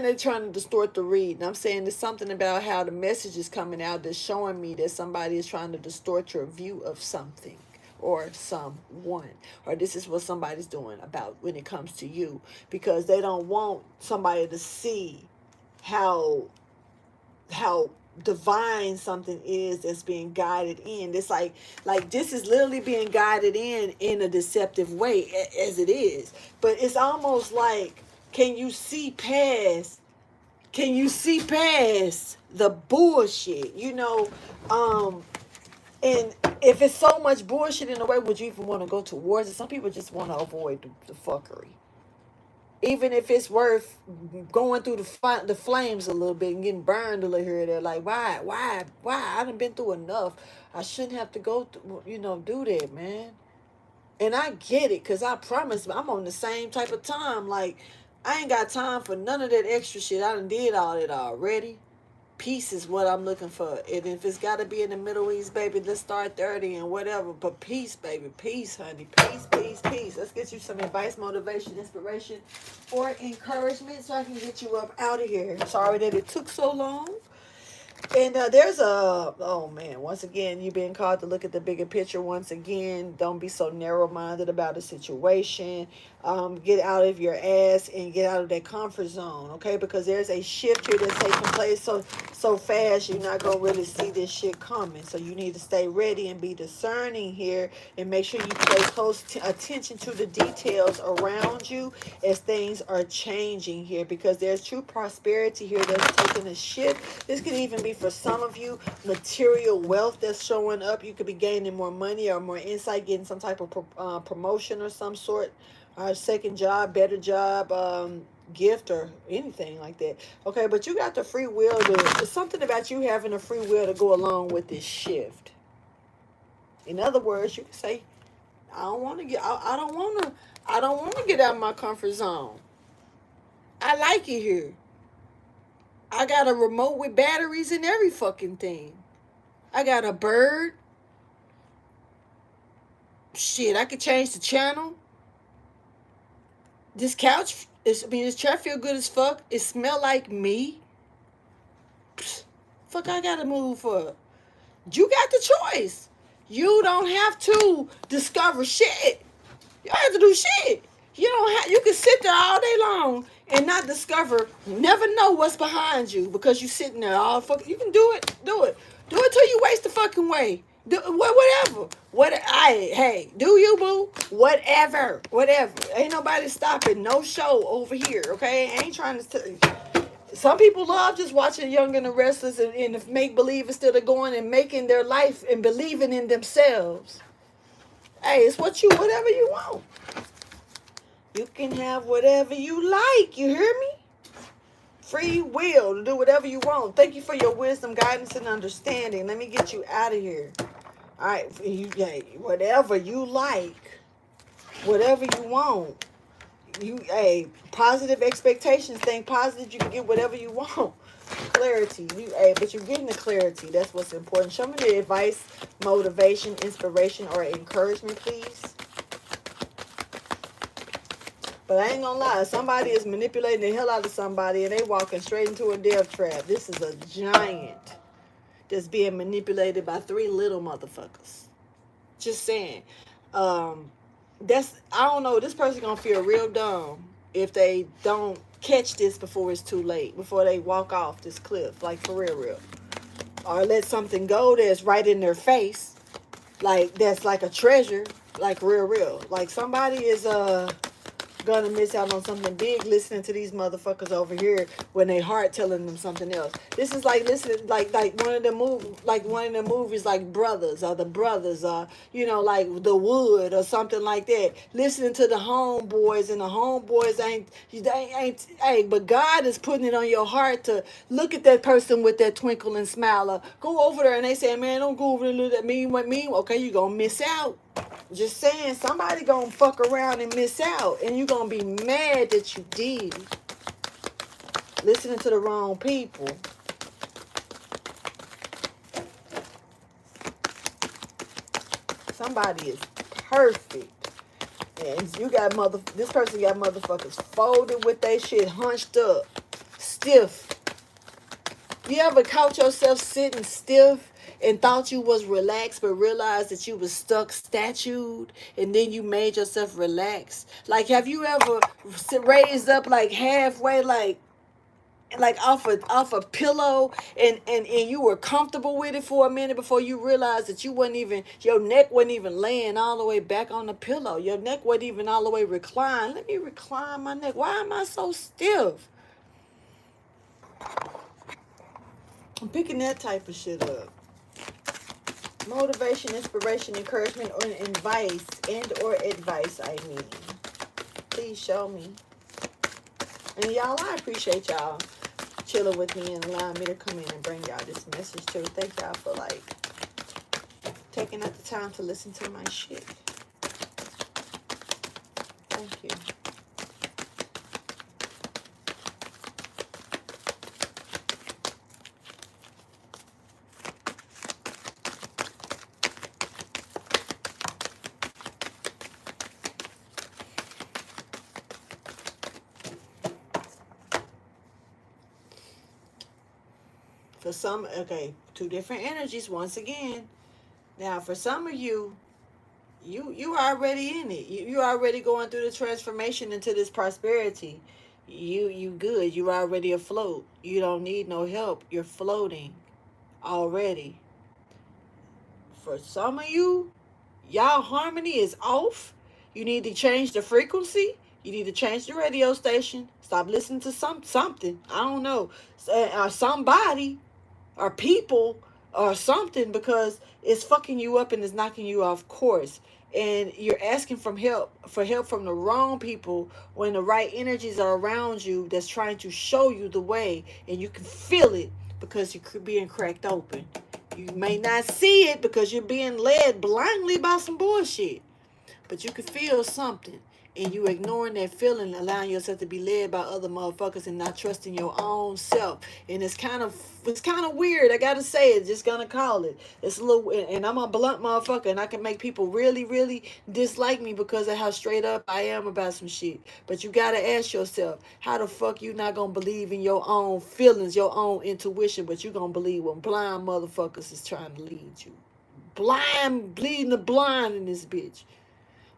they're trying to distort the read. I'm saying there's something about how the message is coming out that's showing me that somebody is trying to distort your view of something or someone, or this is what somebody's doing about when it comes to you, because they don't want somebody to see how divine something is that's being guided in. It's like this is literally being guided in a deceptive way as it is, but it's almost like, can you see past the bullshit, and if it's so much bullshit in a way, would you even want to go towards it? Some people just want to avoid the fuckery, even if it's worth going through the flames a little bit and getting burned a little here or there. Like, why? I done been through enough. I shouldn't have to go through, do that, man. And I get it, because I promise I'm on the same type of time. Like, I ain't got time for none of that extra shit. I done did all that already. Peace is what I'm looking for. And if it's got to be in the Middle East, baby, let's start 30 and whatever. But peace, baby. Peace, honey. Peace, peace, peace. Let's get you some advice, motivation, inspiration, or encouragement so I can get you up out of here. Sorry that it took so long. And there's oh man, once again, you're being called to look at the bigger picture. Once again, don't be so narrow-minded about a situation. Get out of your ass and get out of that comfort zone, okay? Because there's a shift here that's taking place so fast, you're not going to really see this shit coming. So you need to stay ready and be discerning here and make sure you pay close attention to the details around you as things are changing here, because there's true prosperity here that's taking a shift. This could even be, for some of you, material wealth that's showing up. You could be gaining more money or more insight, getting some type of promotion or some sort, second job, better job, gift, or anything like that. Okay, but you got the free will there's something about you having a free will to go along with this shift. In other words, you can say, I don't want to get out of my comfort zone. I like it here. I got a remote with batteries and every fucking thing. I got a bird. Shit, I could change the channel. This this chair feel good as fuck. It smell like me. Psst, fuck, I gotta move for. You got the choice. You don't have to discover shit. You don't have to do shit. You can sit there all day long and not discover, never know what's behind you, because you sitting there all fucking. You can do it till you waste the fucking way. Whatever. Hey, do you, boo? Whatever. Ain't nobody stopping no show over here, okay? I ain't trying to. Some people love just watching Young and the Restless and make believe instead of going and making their life and believing in themselves. Hey, it's whatever you want. You can have whatever you like. You hear me? free will to do whatever you want. Thank you for your wisdom, guidance, and understanding. Let me get you out of here. All right, whatever you like, whatever you want. Positive expectations. Think positive. You can get whatever you want. Clarity. But you're getting the clarity. That's what's important. Show me the advice, motivation, inspiration, or encouragement, please. But I ain't gonna lie, somebody is manipulating the hell out of somebody and they walking straight into a death trap. This is a giant that's being manipulated by 3 little motherfuckers. Just saying. I don't know, this person gonna feel real dumb if they don't catch this before it's too late, before they walk off this cliff, like for real. Or let something go that's right in their face, like that's like a treasure, like real. Like somebody is gonna miss out on something big listening to these motherfuckers over here when they heart telling them something else. This is like listening, like one of the movies, like Brothers, or The Brothers, or like The Wood or something like that. Listening to the homeboys, and the homeboys ain't. But God is putting it on your heart to look at that person with that twinkle and smile. Or go over there and they say, man, don't go over there and look at me. What me? Okay, you gonna miss out. Just saying, somebody gonna fuck around and miss out, and you gonna be mad that you did. Listening to the wrong people. Somebody is perfect, and you got this person got motherfuckers folded with their shit hunched up, stiff. You ever caught yourself sitting stiff and thought you was relaxed, but realized that you was stuck statued, and then you made yourself relax? Like, have you ever raised up like halfway, like off a pillow, and you were comfortable with it for a minute before you realized that your neck wasn't even laying all the way back on the pillow. Your neck wasn't even all the way reclined. Let me recline my neck. Why am I so stiff? I'm picking that type of shit up. Motivation, inspiration, encouragement, or advice, I mean. Please show me. And y'all, I appreciate y'all chilling with me and allowing me to come in and bring y'all this message too. Thank y'all for taking out the time to listen to my shit. Thank you. For some, okay, 2 different energies once again. Now, for some of you, you already in it. You already going through the transformation into this prosperity. You good. You already afloat. You don't need no help. You're floating already. For some of you, y'all harmony is off. You need to change the frequency. You need to change the radio station. Stop listening to something. I don't know. Somebody or people or something, because it's fucking you up and it's knocking you off course. And you're asking for help from the wrong people when the right energies are around you that's trying to show you the way, and you can feel it because you're being cracked open. You may not see it because you're being led blindly by some bullshit, but you can feel something, and you ignoring that feeling, allowing yourself to be led by other motherfuckers and not trusting your own self. And it's kind of weird. I gotta say it. Just gonna call it. It's a little, and I'm a blunt motherfucker, and I can make people really, really dislike me because of how straight up I am about some shit. But you gotta ask yourself, how the fuck you not gonna believe in your own feelings, your own intuition, but you gonna believe when blind motherfuckers is trying to lead you? Blind, bleeding the blind in this bitch.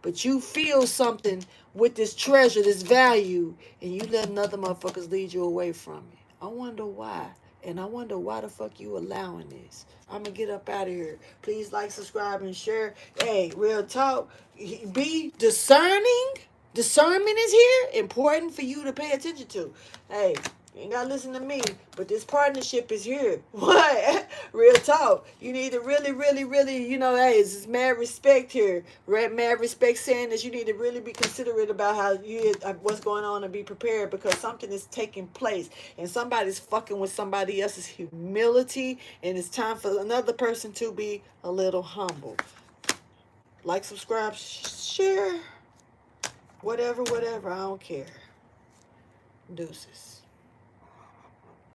But you feel something with this treasure, this value, and you let other motherfuckers lead you away from it. I wonder why. And I wonder why the fuck you allowing this. I'm going to get up out of here. Please like, subscribe, and share. Hey, real talk. Be discerning. Discernment is here. Important for you to pay attention to. Hey, You ain't gotta listen to me, but this partnership is here. What? Real talk. You need to really, really, really, you know, hey, it's mad respect here. Mad respect saying that you need to really be considerate about how what's going on and be prepared, because something is taking place and somebody's fucking with somebody else's humility, and it's time for another person to be a little humble. Like, subscribe, share, whatever, I don't care. Deuces.